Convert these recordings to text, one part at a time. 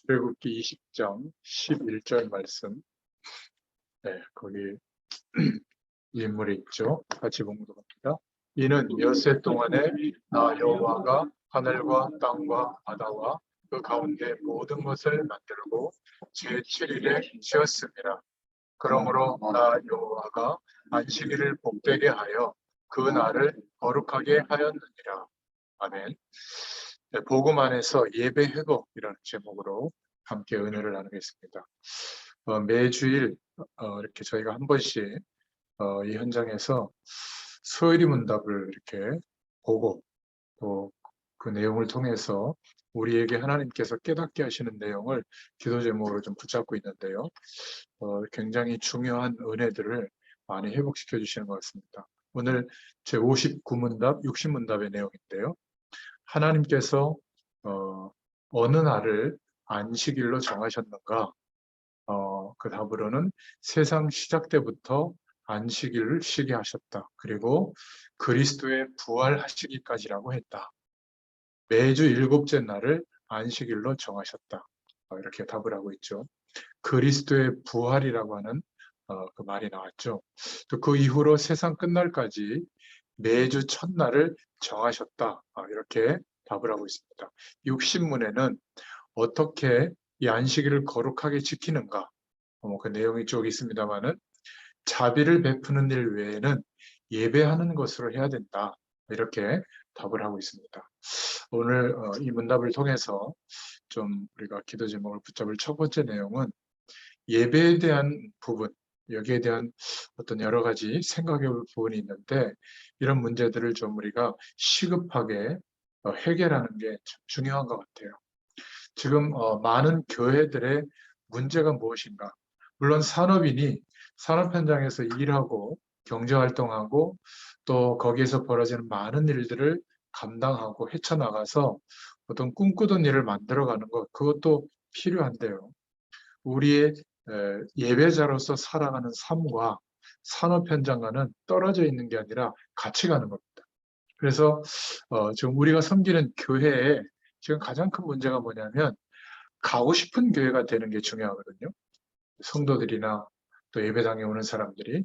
출애굽기 20장 11절 말씀. 네, 거기 인물이 있죠. 같이 봉독합니다. 이는 엿새 동안에 나 여호와가 하늘과 땅과 바다와 그 가운데 모든 것을 만들고 제7일에 쉬었습니다. 그러므로 나 여호와가 안식일을 복되게 하여 그 날을 거룩하게 하였느니라. 아멘. 네, 복음 안에서 예배 회복이라는 제목으로 함께 은혜를 나누겠습니다. 매주일 이렇게 저희가 한 번씩 이 현장에서 소요리 문답을 이렇게 보고 또 그 내용을 통해서 우리에게 하나님께서 깨닫게 하시는 내용을 기도 제목으로 좀 붙잡고 있는데요. 굉장히 중요한 은혜들을 많이 회복시켜 주시는 것 같습니다. 오늘 제 59문답, 60문답의 내용인데요. 하나님께서 어느 날을 안식일로 정하셨는가? 그 답으로는 세상 시작 때부터 안식일을 쉬게 하셨다. 그리고 그리스도의 부활하시기까지라고 했다. 매주 일곱째 날을 안식일로 정하셨다. 이렇게 답을 하고 있죠. 그리스도의 부활이라고 하는 그 말이 나왔죠. 또 그 이후로 세상 끝날까지 매주 첫날을 정하셨다. 이렇게 답을 하고 있습니다. 60문에는 어떻게 이 안식일을 거룩하게 지키는가? 그 내용이 쭉 있습니다만은 자비를 베푸는 일 외에는 예배하는 것으로 해야 된다. 이렇게 답을 하고 있습니다. 오늘 이 문답을 통해서 좀 우리가 기도 제목을 붙잡을 첫 번째 내용은 예배에 대한 부분, 여기에 대한 어떤 여러 가지 생각해 볼 부분이 있는데 이런 문제들을 좀 우리가 시급하게 해결하는 게 참 중요한 것 같아요. 지금 많은 교회들의 문제가 무엇인가? 물론 산업인이 산업 현장에서 일하고 경제활동하고 또 거기에서 벌어지는 많은 일들을 감당하고 헤쳐나가서 어떤 꿈꾸던 일을 만들어가는 것, 그것도 필요한데요. 우리의 예배자로서 살아가는 삶과 산업 현장과는 떨어져 있는 게 아니라 같이 가는 겁니다. 그래서 지금 우리가 섬기는 교회에 지금 가장 큰 문제가 뭐냐면 가고 싶은 교회가 되는 게 중요하거든요. 성도들이나 또 예배당에 오는 사람들이.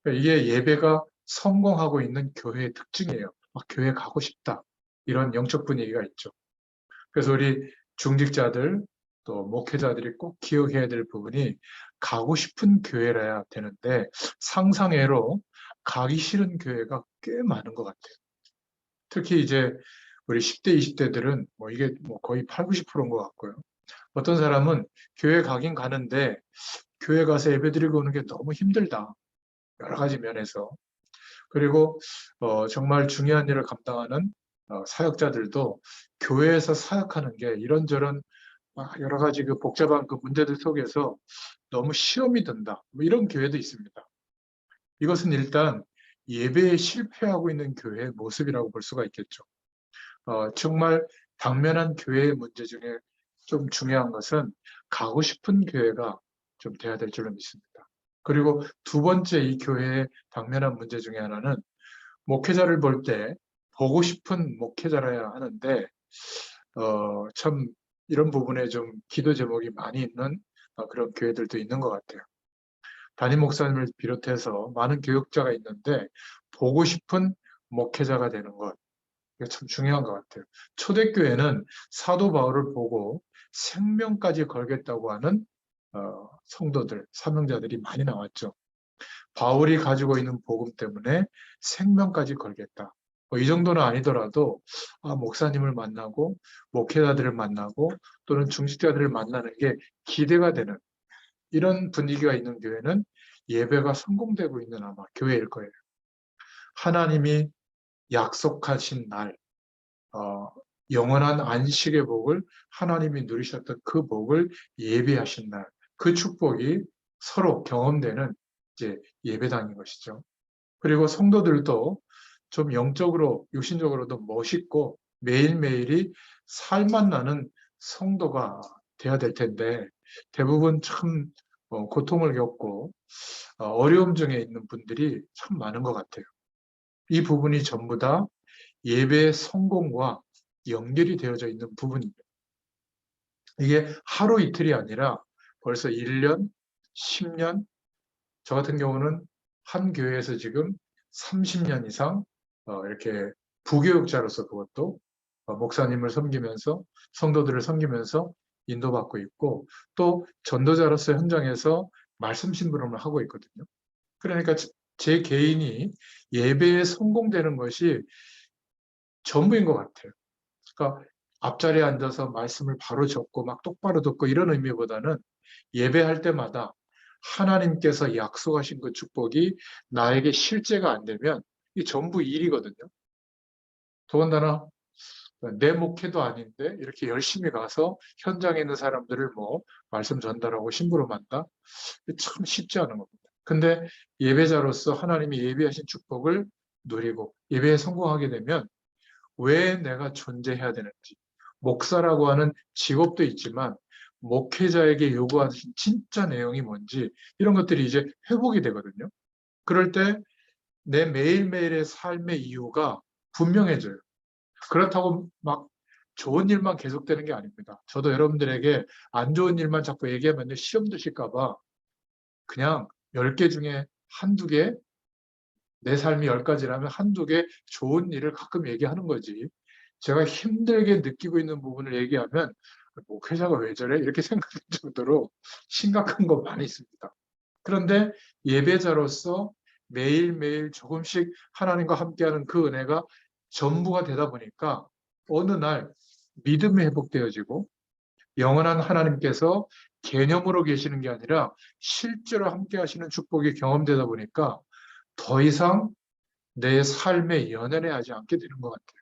그러니까 이게 예배가 성공하고 있는 교회의 특징이에요. 교회 가고 싶다. 이런 영적 분위기가 있죠. 그래서 우리 중직자들 또 목회자들이 꼭 기억해야 될 부분이 가고 싶은 교회라야 되는데 상상외로 가기 싫은 교회가 꽤 많은 것 같아요. 특히 이제 우리 10대, 20대들은 이게 거의 8, 90%인 것 같고요. 어떤 사람은 교회 가긴 가는데 교회 가서 예배드리고 오는 게 너무 힘들다. 여러 가지 면에서. 그리고 정말 중요한 일을 감당하는 사역자들도 교회에서 사역하는 게 이런저런 여러 가지 그 복잡한 그 문제들 속에서 너무 시험이 든다. 이런 교회도 있습니다. 이것은 일단 예배에 실패하고 있는 교회의 모습이라고 볼 수가 있겠죠. 정말 당면한 교회의 문제 중에 좀 중요한 것은 가고 싶은 교회가 좀 돼야 될 줄로 믿습니다. 그리고 두 번째 이 교회의 당면한 문제 중에 하나는 목회자를 볼 때 보고 싶은 목회자라야 하는데 참 이런 부분에 좀 기도 제목이 많이 있는 그런 교회들도 있는 것 같아요. 담임 목사님을 비롯해서 많은 교육자가 있는데 보고 싶은 목회자가 되는 것, 이게 참 중요한 것 같아요. 초대교회는 사도 바울을 보고 생명까지 걸겠다고 하는 성도들, 사명자들이 많이 나왔죠. 바울이 가지고 있는 복음 때문에 생명까지 걸겠다. 이 정도는 아니더라도 목사님을 만나고 목회자들을 만나고 또는 중직자들을 만나는 게 기대가 되는 이런 분위기가 있는 교회는 예배가 성공되고 있는 아마 교회일 거예요. 하나님이 약속하신 날, 영원한 안식의 복을 하나님이 누리셨던 그 복을 예배하신 날, 그 축복이 서로 경험되는 이제 예배당인 것이죠. 그리고 성도들도 좀 영적으로, 육신적으로도 멋있고 매일매일이 살맛 나는 성도가 돼야 될 텐데 대부분 참 고통을 겪고 어려움 중에 있는 분들이 참 많은 것 같아요. 이 부분이 전부 다 예배의 성공과 연결이 되어져 있는 부분입니다. 이게 하루 이틀이 아니라 벌써 1년, 10년, 저 같은 경우는 한 교회에서 지금 30년 이상 이렇게 부교육자로서 그것도 목사님을 섬기면서 성도들을 섬기면서 인도받고 있고 또 전도자로서 현장에서 말씀 심부름을 하고 있거든요. 그러니까 제 개인이 예배에 성공되는 것이 전부인 것 같아요. 그러니까 앞자리에 앉아서 말씀을 바로 적고 막 똑바로 듣고 이런 의미보다는 예배할 때마다 하나님께서 약속하신 그 축복이 나에게 실제가 안 되면 이 전부 일이거든요. 더군다나 내 목회도 아닌데 이렇게 열심히 가서 현장에 있는 사람들을 뭐 말씀 전달하고 심부름한다? 참 쉽지 않은 겁니다. 근데 예배자로서 하나님이 예비하신 축복을 누리고 예배에 성공하게 되면 왜 내가 존재해야 되는지, 목사라고 하는 직업도 있지만 목회자에게 요구하신 진짜 내용이 뭔지 이런 것들이 이제 회복이 되거든요. 그럴 때 내 매일매일의 삶의 이유가 분명해져요. 그렇다고 막 좋은 일만 계속되는 게 아닙니다. 저도 여러분들에게 안 좋은 일만 자꾸 얘기하면 시험 드실까 봐 그냥 10개 중에 한두 개, 내 삶이 10가지라면 한두 개 좋은 일을 가끔 얘기하는 거지. 제가 힘들게 느끼고 있는 부분을 얘기하면 목회자가 왜 저래? 이렇게 생각할 정도로 심각한 거 많이 있습니다. 그런데 예배자로서 매일매일 조금씩 하나님과 함께하는 그 은혜가 전부가 되다 보니까 어느 날 믿음이 회복되어지고 영원한 하나님께서 개념으로 계시는 게 아니라 실제로 함께 하시는 축복이 경험되다 보니까 더 이상 내 삶에 연연해하지 않게 되는 것 같아요.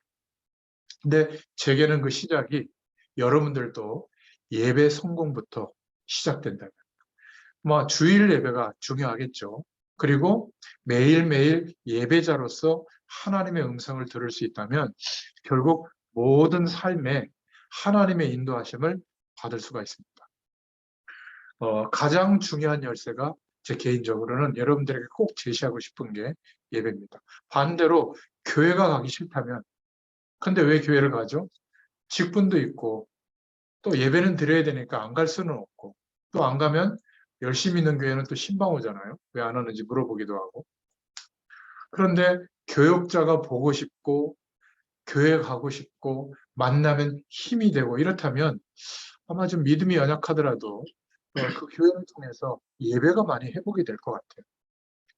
근데 제게는 그 시작이 여러분들도 예배 성공부터 시작된다면 뭐 주일 예배가 중요하겠죠. 그리고 매일매일 예배자로서 하나님의 음성을 들을 수 있다면 결국 모든 삶에 하나님의 인도하심을 받을 수가 있습니다. 가장 중요한 열쇠가 제 개인적으로는 여러분들에게 꼭 제시하고 싶은 게 예배입니다. 반대로 교회가 가기 싫다면 근데 왜 교회를 가죠? 직분도 있고 또 예배는 드려야 되니까 안 갈 수는 없고 또 안 가면 열심히 있는 교회는 또 신방 오잖아요. 왜 안 오는지 물어보기도 하고. 그런데 교역자가 보고 싶고 교회 가고 싶고 만나면 힘이 되고 이렇다면 아마 좀 믿음이 연약하더라도 그 교회를 통해서 예배가 많이 회복이 될 것 같아요.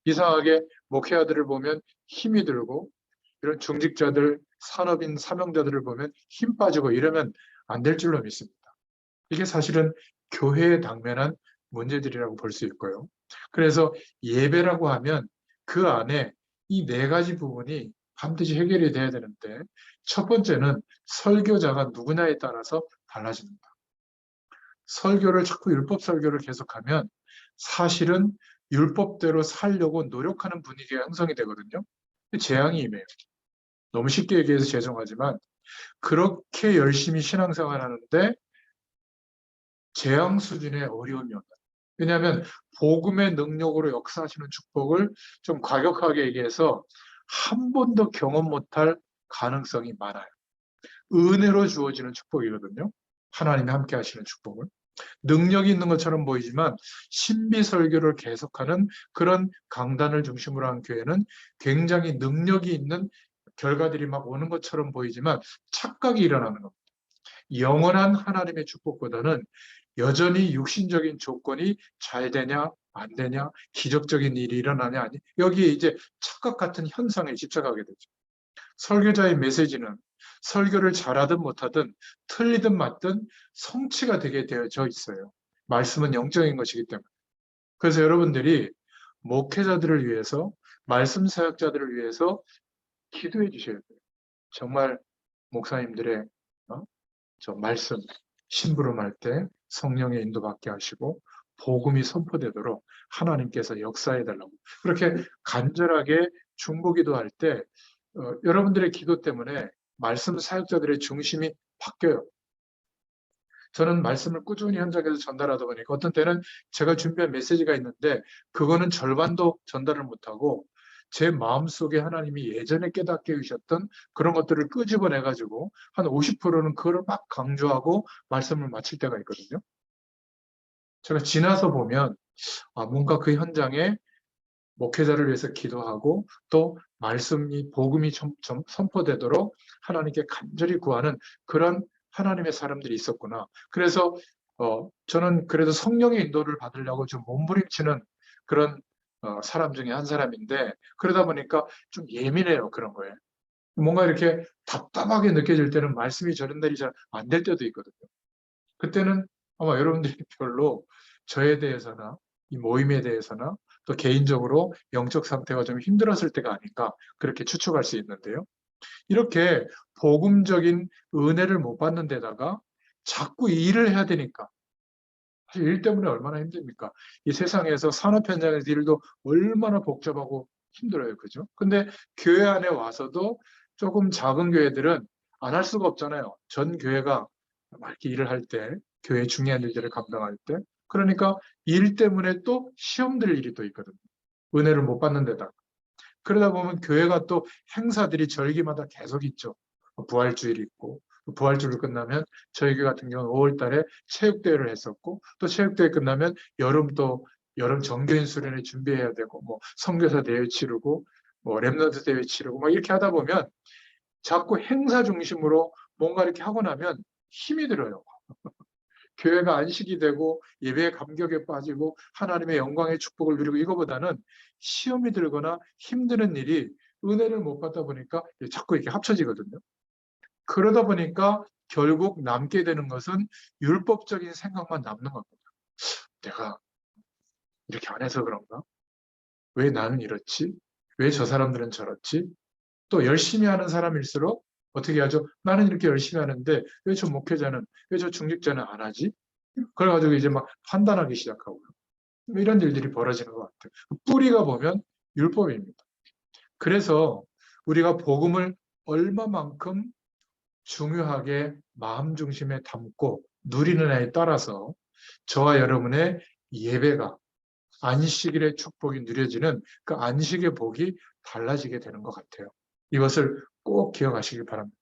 이상하게 목회자들을 보면 힘이 들고 이런 중직자들, 산업인, 사명자들을 보면 힘 빠지고 이러면 안 될 줄로 믿습니다. 이게 사실은 교회에 당면한 문제들이라고 볼 수 있고요. 그래서 예배라고 하면 그 안에 이 4가지 부분이 반드시 해결이 돼야 되는데 첫 번째는 설교자가 누구냐에 따라서 달라집니다. 설교를 자꾸 율법 설교를 계속하면 사실은 율법대로 살려고 노력하는 분위기가 형성이 되거든요. 재앙이 임해요. 너무 쉽게 얘기해서 죄송하지만 그렇게 열심히 신앙생활 하는데 재앙 수준의 어려움이 온다. 왜냐하면 복음의 능력으로 역사하시는 축복을 좀 과격하게 얘기해서 한 번도 경험 못할 가능성이 많아요. 은혜로 주어지는 축복이거든요. 하나님이 함께 하시는 축복을. 능력이 있는 것처럼 보이지만 신비 설교를 계속하는 그런 강단을 중심으로 한 교회는 굉장히 능력이 있는 결과들이 막 오는 것처럼 보이지만 착각이 일어나는 겁니다. 영원한 하나님의 축복보다는 여전히 육신적인 조건이 잘 되냐 안 되냐 기적적인 일이 일어나냐 아니 여기에 이제 착각 같은 현상에 집착하게 되죠. 설교자의 메시지는 설교를 잘하든 못하든 틀리든 맞든 성취가 되게 되어져 있어요. 말씀은 영적인 것이기 때문에. 그래서 여러분들이 목회자들을 위해서 말씀 사역자들을 위해서 기도해 주셔야 돼요. 정말 목사님들의 저 말씀 심부름할 때 성령의 인도받게 하시고 복음이 선포되도록 하나님께서 역사해 달라고 그렇게 간절하게 중보기도할 때 여러분들의 기도 때문에 말씀 사역자들의 중심이 바뀌어요. 저는 말씀을 꾸준히 현장에서 전달하다 보니까 어떤 때는 제가 준비한 메시지가 있는데 그거는 절반도 전달을 못하고 제 마음속에 하나님이 예전에 깨닫게 해주셨던 그런 것들을 끄집어내가지고 한 50%는 그걸 막 강조하고 말씀을 마칠 때가 있거든요. 제가 지나서 보면 뭔가 그 현장에 목회자를 위해서 기도하고 또 말씀이 복음이 선포되도록 하나님께 간절히 구하는 그런 하나님의 사람들이 있었구나. 그래서 저는 그래도 성령의 인도를 받으려고 좀 몸부림치는 그런 사람 중에 한 사람인데 그러다 보니까 좀 예민해요. 그런 거에. 뭔가 이렇게 답답하게 느껴질 때는 말씀이 전달이 잘 안 될 때도 있거든요. 그때는 아마 여러분들이 별로 저에 대해서나 이 모임에 대해서나 또 개인적으로 영적 상태가 좀 힘들었을 때가 아닐까 그렇게 추측할 수 있는데요. 이렇게 복음적인 은혜를 못 받는 데다가 자꾸 일을 해야 되니까 사실 일 때문에 얼마나 힘듭니까? 이 세상에서 산업 현장에서 일도 얼마나 복잡하고 힘들어요. 그죠? 근데 교회 안에 와서도 조금 작은 교회들은 안 할 수가 없잖아요. 전 교회가 막 이렇게 일을 할 때, 교회 중요한 일들을 감당할 때. 그러니까 일 때문에 또 시험 들 일이 또 있거든요. 은혜를 못 받는 데다. 그러다 보면 교회가 또 행사들이 절기마다 계속 있죠. 부활주일이 있고 부활주일 끝나면 저희 교회 같은 경우는 5월 달에 체육대회를 했었고 또 체육대회 끝나면 여름 정교인 수련회 준비해야 되고 뭐 선교사 대회 치르고 뭐 랩런트 대회 치르고 막 이렇게 하다 보면 자꾸 행사 중심으로 뭔가 이렇게 하고 나면 힘이 들어요. 교회가 안식이 되고 예배의 감격에 빠지고 하나님의 영광의 축복을 누리고 이거보다는 시험이 들거나 힘드는 일이 은혜를 못 받다 보니까 자꾸 이렇게 합쳐지거든요. 그러다 보니까 결국 남게 되는 것은 율법적인 생각만 남는 겁니다. 내가 이렇게 안 해서 그런가? 왜 나는 이렇지? 왜 저 사람들은 저렇지? 또 열심히 하는 사람일수록 어떻게 하죠? 나는 이렇게 열심히 하는데 왜 저 목회자는, 왜 저 중직자는 안 하지? 그래가지고 이제 막 판단하기 시작하고요. 이런 일들이 벌어지는 것 같아요. 뿌리가 보면 율법입니다. 그래서 우리가 복음을 얼마만큼 중요하게 마음 중심에 담고 누리느냐에 따라서 저와 여러분의 예배가 안식일의 축복이 누려지는 그 안식의 복이 달라지게 되는 것 같아요. 이것을 꼭 기억하시길 바랍니다.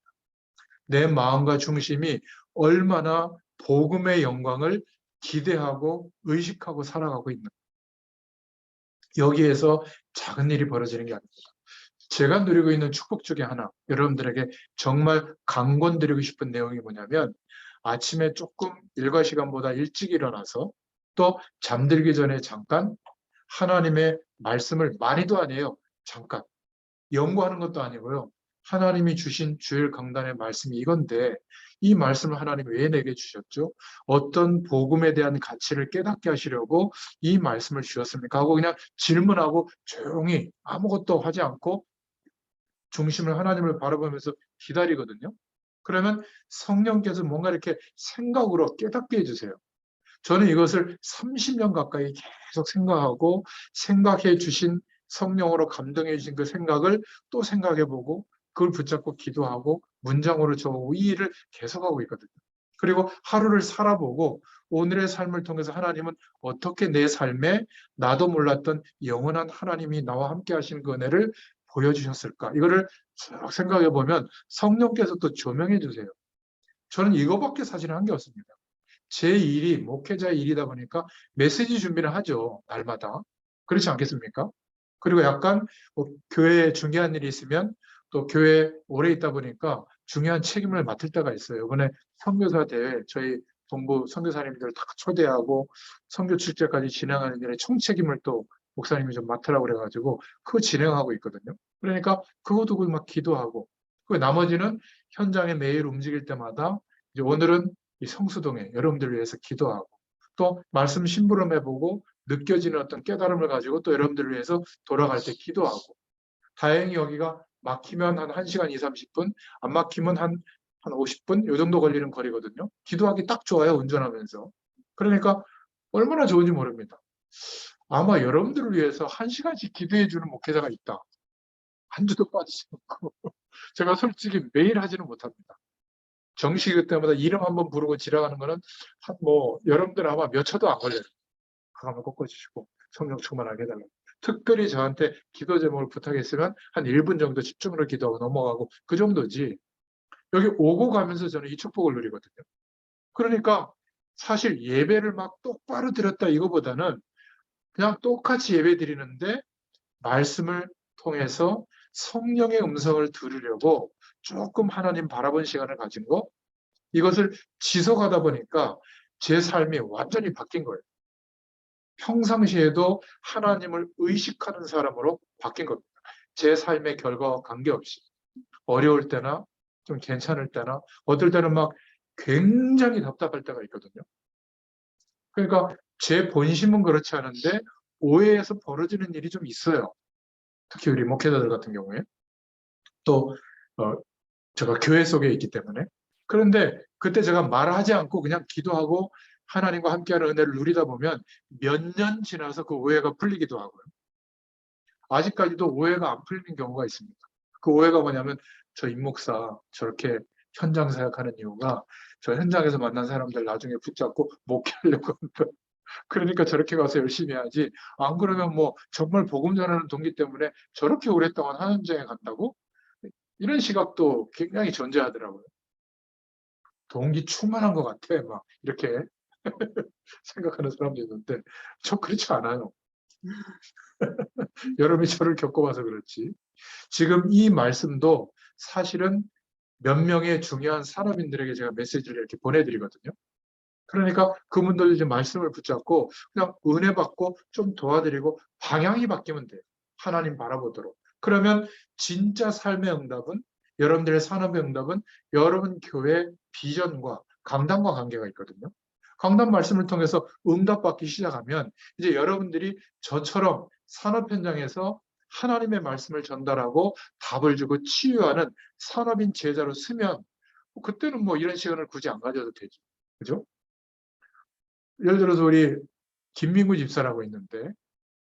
내 마음과 중심이 얼마나 복음의 영광을 기대하고 의식하고 살아가고 있는 여기에서 작은 일이 벌어지는 게 아닙니다. 제가 누리고 있는 축복 중에 하나, 여러분들에게 정말 강권드리고 싶은 내용이 뭐냐면 아침에 조금 일과 시간보다 일찍 일어나서 또 잠들기 전에 잠깐 하나님의 말씀을 많이도 아니에요. 잠깐 연구하는 것도 아니고요. 하나님이 주신 주일 강단의 말씀이 이건데 이 말씀을 하나님이 왜 내게 주셨죠? 어떤 복음에 대한 가치를 깨닫게 하시려고 이 말씀을 주셨습니까? 하고 그냥 질문하고 조용히 아무것도 하지 않고 중심을 하나님을 바라보면서 기다리거든요. 그러면 성령께서 뭔가 이렇게 생각으로 깨닫게 해주세요. 저는 이것을 30년 가까이 계속 생각하고 생각해 주신 성령으로 감동해 주신 그 생각을 또 생각해 보고 그걸 붙잡고 기도하고 문장으로 적고 이 일을 계속하고 있거든요. 그리고 하루를 살아보고 오늘의 삶을 통해서 하나님은 어떻게 내 삶에 나도 몰랐던 영원한 하나님이 나와 함께 하시는 그 은혜를 보여주셨을까? 이거를 쭉 생각해 보면 성령께서 또 조명해 주세요. 저는 이거밖에 사실 한 게 없습니다. 제 일이 목회자의 일이다 보니까 메시지 준비를 하죠. 날마다. 그렇지 않겠습니까? 그리고 약간 뭐 교회에 중요한 일이 있으면 또 교회에 오래 있다 보니까 중요한 책임을 맡을 때가 있어요. 이번에 선교사 대회 저희 동부 선교사님들 다 초대하고 선교 출제까지 진행하는 일에 총책임을 또 목사님이 좀 맡으라고 그래가지고 그거 진행하고 있거든요. 그러니까 그거 두고 막 기도하고 그 나머지는 현장에 매일 움직일 때마다 이제 오늘은 이 성수동에 여러분들을 위해서 기도하고 또 말씀 심부름해보고 느껴지는 어떤 깨달음을 가지고 또 여러분들을 위해서 돌아갈 때 기도하고 다행히 여기가 막히면 한 1시간 2, 30분 안 막히면 한 50분 요 정도 걸리는 거리거든요. 기도하기 딱 좋아요. 운전하면서. 그러니까 얼마나 좋은지 모릅니다. 아마 여러분들을 위해서 1시간씩 기도해 주는 목회자가 있다. 한 주도 빠지지 않고 제가 솔직히 매일 하지는 못합니다. 정식 때마다 이름 한번 부르고 지나가는 거는 뭐 여러분들 아마 몇 초도 안 걸려요. 그거 한번 꺾어주시고 성령 충만하게 해달라고. 특별히 저한테 기도 제목을 부탁했으면 한 1분 정도 집중으로 기도하고 넘어가고 그 정도지. 여기 오고 가면서 저는 이 축복을 누리거든요. 그러니까 사실 예배를 막 똑바로 드렸다 이거보다는 그냥 똑같이 예배 드리는데 말씀을 통해서 성령의 음성을 들으려고 조금 하나님 바라본 시간을 가진 거, 이것을 지속하다 보니까 제 삶이 완전히 바뀐 거예요. 평상시에도 하나님을 의식하는 사람으로 바뀐 겁니다. 제 삶의 결과와 관계없이. 어려울 때나 좀 괜찮을 때나 어떨 때는 막 굉장히 답답할 때가 있거든요. 그러니까 제 본심은 그렇지 않은데 오해에서 벌어지는 일이 좀 있어요. 특히 우리 목회자들 같은 경우에. 또 제가 교회 속에 있기 때문에. 그런데 그때 제가 말하지 않고 그냥 기도하고 하나님과 함께하는 은혜를 누리다 보면 몇 년 지나서 그 오해가 풀리기도 하고요. 아직까지도 오해가 안 풀리는 경우가 있습니다. 그 오해가 뭐냐면 저 임목사 저렇게 현장 사역하는 이유가 저 현장에서 만난 사람들 나중에 붙잡고 목회하려고 합니다. 그러니까 저렇게 가서 열심히 해야지. 안 그러면 뭐 정말 복음 전하는 동기 때문에 저렇게 오랫동안 한 현장에 간다고? 이런 시각도 굉장히 존재하더라고요. 동기 충만한 것 같아. 막 이렇게 생각하는 사람도 있는데 저 그렇지 않아요. 여러분이 저를 겪어봐서 그렇지. 지금 이 말씀도 사실은 몇 명의 중요한 산업인들에게 제가 메시지를 이렇게 보내드리거든요. 그러니까 그분들 이제 말씀을 붙잡고 그냥 은혜 받고 좀 도와드리고 방향이 바뀌면 돼요. 하나님 바라보도록. 그러면 진짜 삶의 응답은, 여러분들의 산업의 응답은 여러분 교회 비전과 강단과 관계가 있거든요. 강단 말씀을 통해서 응답받기 시작하면 이제 여러분들이 저처럼 산업 현장에서 하나님의 말씀을 전달하고 답을 주고 치유하는 산업인 제자로 쓰면 그때는 뭐 이런 시간을 굳이 안 가져도 되죠. 그죠? 예를 들어서 우리 김민구 집사라고 있는데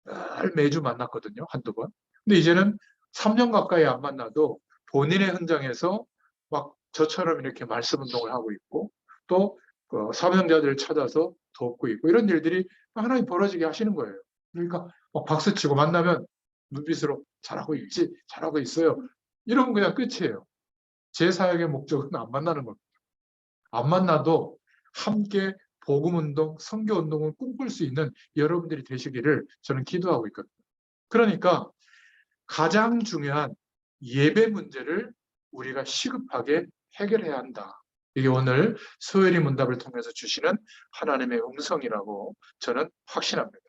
늘 매주 만났거든요. 한두 번. 근데 이제는 3년 가까이 안 만나도 본인의 현장에서 막 저처럼 이렇게 말씀 운동을 하고 있고 또 사명자들을 찾아서 돕고 있고 이런 일들이 하나님 벌어지게 하시는 거예요. 그러니까 박수 치고 만나면 눈빛으로 잘하고 있지, 잘하고 있어요. 이러면 그냥 끝이에요. 제 사역의 목적은 안 만나는 겁니다. 안 만나도 함께 복음운동, 선교운동을 꿈꿀 수 있는 여러분들이 되시기를 저는 기도하고 있거든요. 그러니까 가장 중요한 예배 문제를 우리가 시급하게 해결해야 한다. 이게 오늘 소요리 문답을 통해서 주시는 하나님의 음성이라고 저는 확신합니다.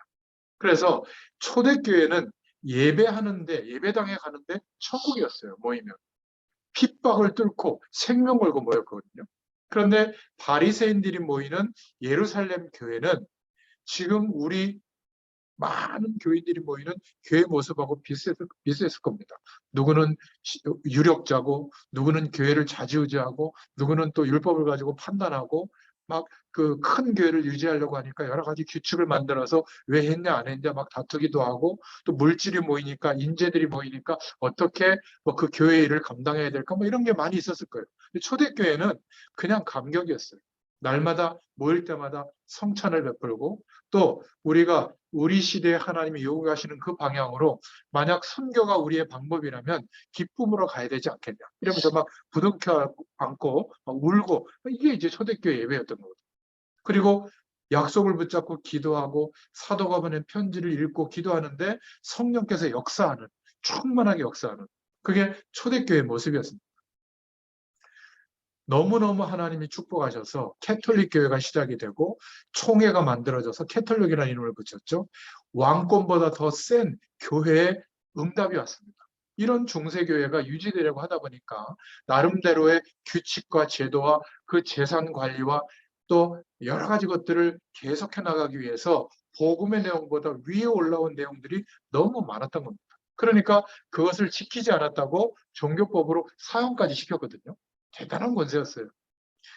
그래서 초대교회는 예배하는데, 예배당에 가는데 천국이었어요. 모이면. 핍박을 뚫고 생명 걸고 모였거든요. 그런데 바리새인들이 모이는 예루살렘 교회는 지금 우리 많은 교인들이 모이는 교회 모습하고 비슷했을 겁니다. 누구는 유력자고, 누구는 교회를 좌지우지하고, 누구는 또 율법을 가지고 판단하고, 막 그 큰 교회를 유지하려고 하니까 여러 가지 규칙을 만들어서 왜 했냐 안 했냐 막 다투기도 하고, 또 물질이 모이니까, 인재들이 모이니까 어떻게 뭐 그 교회 일을 감당해야 될까 뭐 이런 게 많이 있었을 거예요. 초대교회는 그냥 감격이었어요. 날마다 모일 때마다 성찬을 베풀고, 또 우리가 우리 시대에 하나님이 요구하시는 그 방향으로 만약 선교가 우리의 방법이라면 기쁨으로 가야 되지 않겠냐 이러면서 막 부둥켜 안고 막 울고, 이게 이제 초대교회 예배였던 거거든요. 그리고 약속을 붙잡고 기도하고 사도가 보낸 편지를 읽고 기도하는데 성령께서 역사하는, 충만하게 역사하는, 그게 초대교회의 모습이었습니다. 너무너무 하나님이 축복하셔서 캐톨릭 교회가 시작이 되고 총회가 만들어져서 캐톨릭이라는 이름을 붙였죠. 왕권보다 더 센 교회의 응답이 왔습니다. 이런 중세교회가 유지되려고 하다 보니까 나름대로의 규칙과 제도와 그 재산 관리와 또 여러 가지 것들을 계속해 나가기 위해서 복음의 내용보다 위에 올라온 내용들이 너무 많았던 겁니다. 그러니까 그것을 지키지 않았다고 종교법으로 사형까지 시켰거든요. 대단한 권세였어요.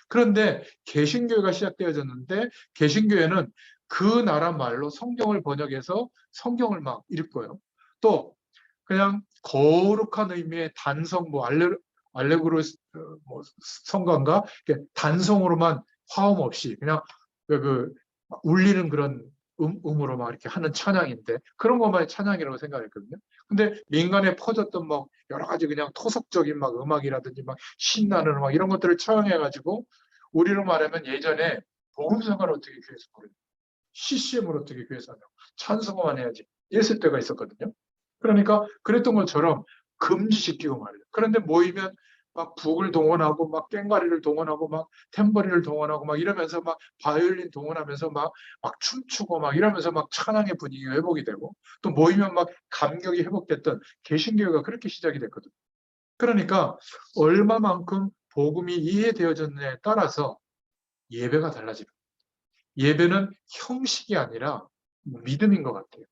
그런데 개신교회가 시작되어졌는데 개신교회는 그 나라 말로 성경을 번역해서 성경을 막 읽고요. 또 그냥 거룩한 의미의 단성, 뭐 알레그로 뭐 성가인가 단성으로만 화음 없이 그냥 그 울리는 그런 음으로 막 이렇게 하는 찬양인데 그런 것만이 찬양이라고 생각했거든요. 근데 민간에 퍼졌던 막 여러 가지 그냥 토속적인 막 음악이라든지 막 신나는 음악 이런 것들을 차용해가지고 우리로 말하면 예전에 복음성가를 어떻게 교회에서 부르냐, CCM을 어떻게 교회에서 하냐, 찬송만 해야지 이랬을 때가 있었거든요. 그러니까 그랬던 것처럼 금지시키고 말이에요. 그런데 모이면 막 북을 동원하고 막 꽹과리를 동원하고 막 탬버리를 동원하고 막 이러면서 막 바이올린 동원하면서 막 춤추고 막 이러면서 막 찬양의 분위기가 회복이 되고 또 모이면 막 감격이 회복됐던 개신교회가 그렇게 시작이 됐거든요. 그러니까 얼마만큼 복음이 이해되어졌느냐에 따라서 예배가 달라집니다. 예배는 형식이 아니라 믿음인 것 같아요.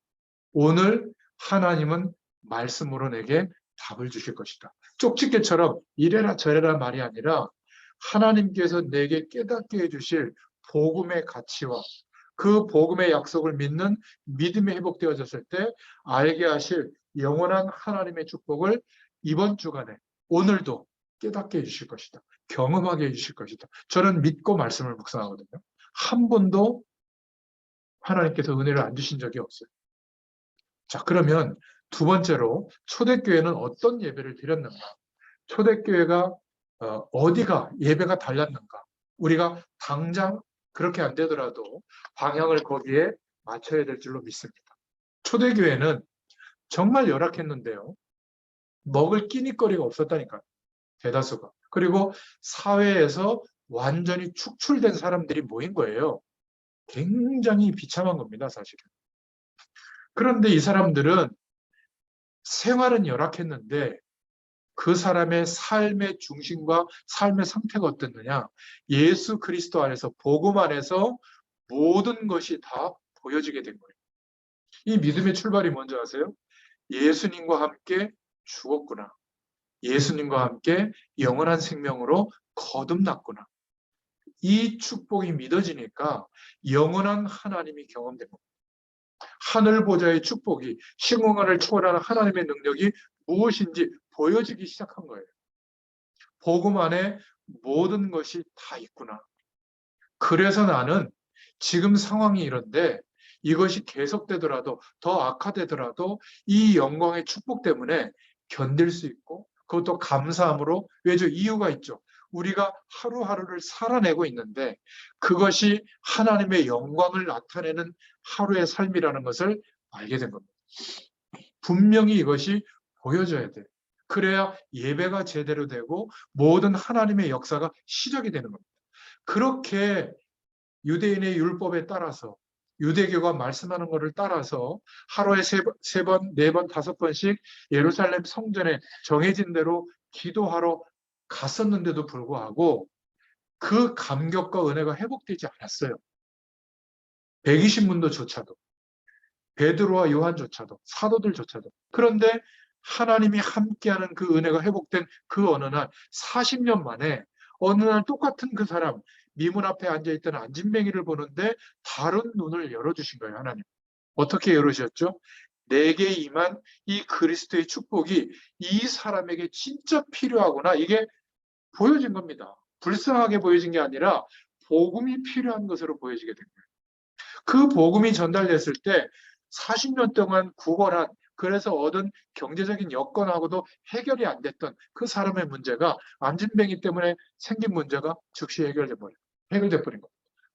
오늘 하나님은 말씀으로 내게 답을 주실 것이다. 쪽집게처럼 이래라 저래라 말이 아니라 하나님께서 내게 깨닫게 해주실 복음의 가치와 그 복음의 약속을 믿는 믿음이 회복되어졌을 때 알게 하실 영원한 하나님의 축복을 이번 주간에 오늘도 깨닫게 해주실 것이다. 경험하게 해주실 것이다. 저는 믿고 말씀을 묵상하거든요. 한 번도 하나님께서 은혜를 안 주신 적이 없어요. 자, 그러면 두 번째로 초대교회는 어떤 예배를 드렸는가? 초대교회가 어디가 예배가 달랐는가? 우리가 당장 그렇게 안 되더라도 방향을 거기에 맞춰야 될 줄로 믿습니다. 초대교회는 정말 열악했는데요. 먹을 끼니거리가 없었다니까요. 대다수가. 그리고 사회에서 완전히 축출된 사람들이 모인 거예요. 굉장히 비참한 겁니다, 사실은. 그런데 이 사람들은 생활은 열악했는데 그 사람의 삶의 중심과 삶의 상태가 어땠느냐? 예수 그리스도 안에서, 복음 안에서 모든 것이 다 보여지게 된 거예요. 이 믿음의 출발이 뭔지 아세요? 예수님과 함께 죽었구나. 예수님과 함께 영원한 생명으로 거듭났구나. 이 축복이 믿어지니까 영원한 하나님이 경험된 겁니다. 하늘 보좌의 축복이, 시공간을 초월하는 하나님의 능력이 무엇인지 보여지기 시작한 거예요. 복음 안에 모든 것이 다 있구나. 그래서 나는 지금 상황이 이런데 이것이 계속되더라도 더 악화되더라도 이 영광의 축복 때문에 견딜 수 있고 그것도 감사함으로 왜죠? 이유가 있죠. 우리가 하루하루를 살아내고 있는데 그것이 하나님의 영광을 나타내는 하루의 삶이라는 것을 알게 된 겁니다. 분명히 이것이 보여져야 돼. 그래야 예배가 제대로 되고 모든 하나님의 역사가 시작이 되는 겁니다. 그렇게 유대인의 율법에 따라서 유대교가 말씀하는 것을 따라서 하루에 세 번, 네 번, 다섯 번씩 예루살렘 성전에 정해진 대로 기도하러 갔었는데도 불구하고 그 감격과 은혜가 회복되지 않았어요. 120문도조차도, 베드로와 요한조차도, 사도들조차도. 그런데 하나님이 함께하는 그 은혜가 회복된 그 어느 날 40년 만에 어느 날 똑같은 그 사람 미문 앞에 앉아있던 안진뱅이를 보는데 다른 눈을 열어주신 거예요. 하나님. 어떻게 열으셨죠? 내게 임한 이 그리스도의 축복이 이 사람에게 진짜 필요하구나. 이게 보여진 겁니다. 불쌍하게 보여진 게 아니라 복음이 필요한 것으로 보여지게 된 거예요. 그 복음이 전달됐을 때 40년 동안 구걸한 그래서 얻은 경제적인 여건하고도 해결이 안 됐던 그 사람의 문제가 안진뱅이 때문에 생긴 문제가 즉시 해결돼 버린 겁니다.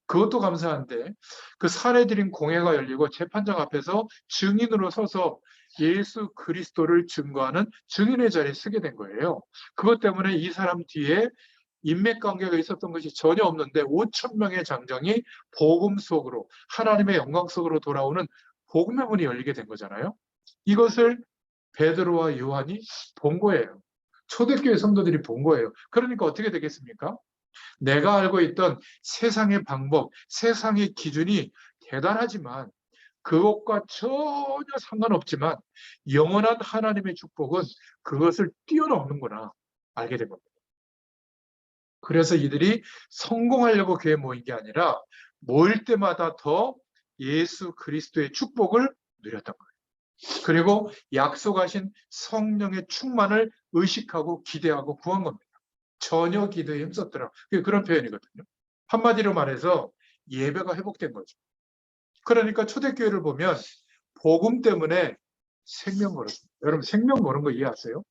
그것도 감사한데 그 사례드린 공회가 열리고 재판장 앞에서 증인으로 서서 예수 그리스도를 증거하는 증인의 자리에 서게 된 거예요. 그것 때문에 이 사람 뒤에 인맥관계가 있었던 것이 전혀 없는데 5천 명의 장정이 복음 속으로 하나님의 영광 속으로 돌아오는 복음의 문이 열리게 된 거잖아요. 이것을 베드로와 요한이 본 거예요. 초대교회 성도들이 본 거예요. 그러니까 어떻게 되겠습니까? 내가 알고 있던 세상의 방법, 세상의 기준이 대단하지만 그것과 전혀 상관없지만 영원한 하나님의 축복은 그것을 뛰어넘는구나 알게 된 겁니다. 그래서 이들이 성공하려고 교회에 모인 게 아니라 모일 때마다 더 예수 그리스도의 축복을 누렸던 거예요. 그리고 약속하신 성령의 충만을 의식하고 기대하고 구한 겁니다. 전혀 기도에 힘썼더라. 그런 표현이거든요. 한마디로 말해서 예배가 회복된 거죠. 그러니까 초대교회를 보면 복음 때문에 생명 걸었습니다. 여러분 생명 거는 거 이해하세요?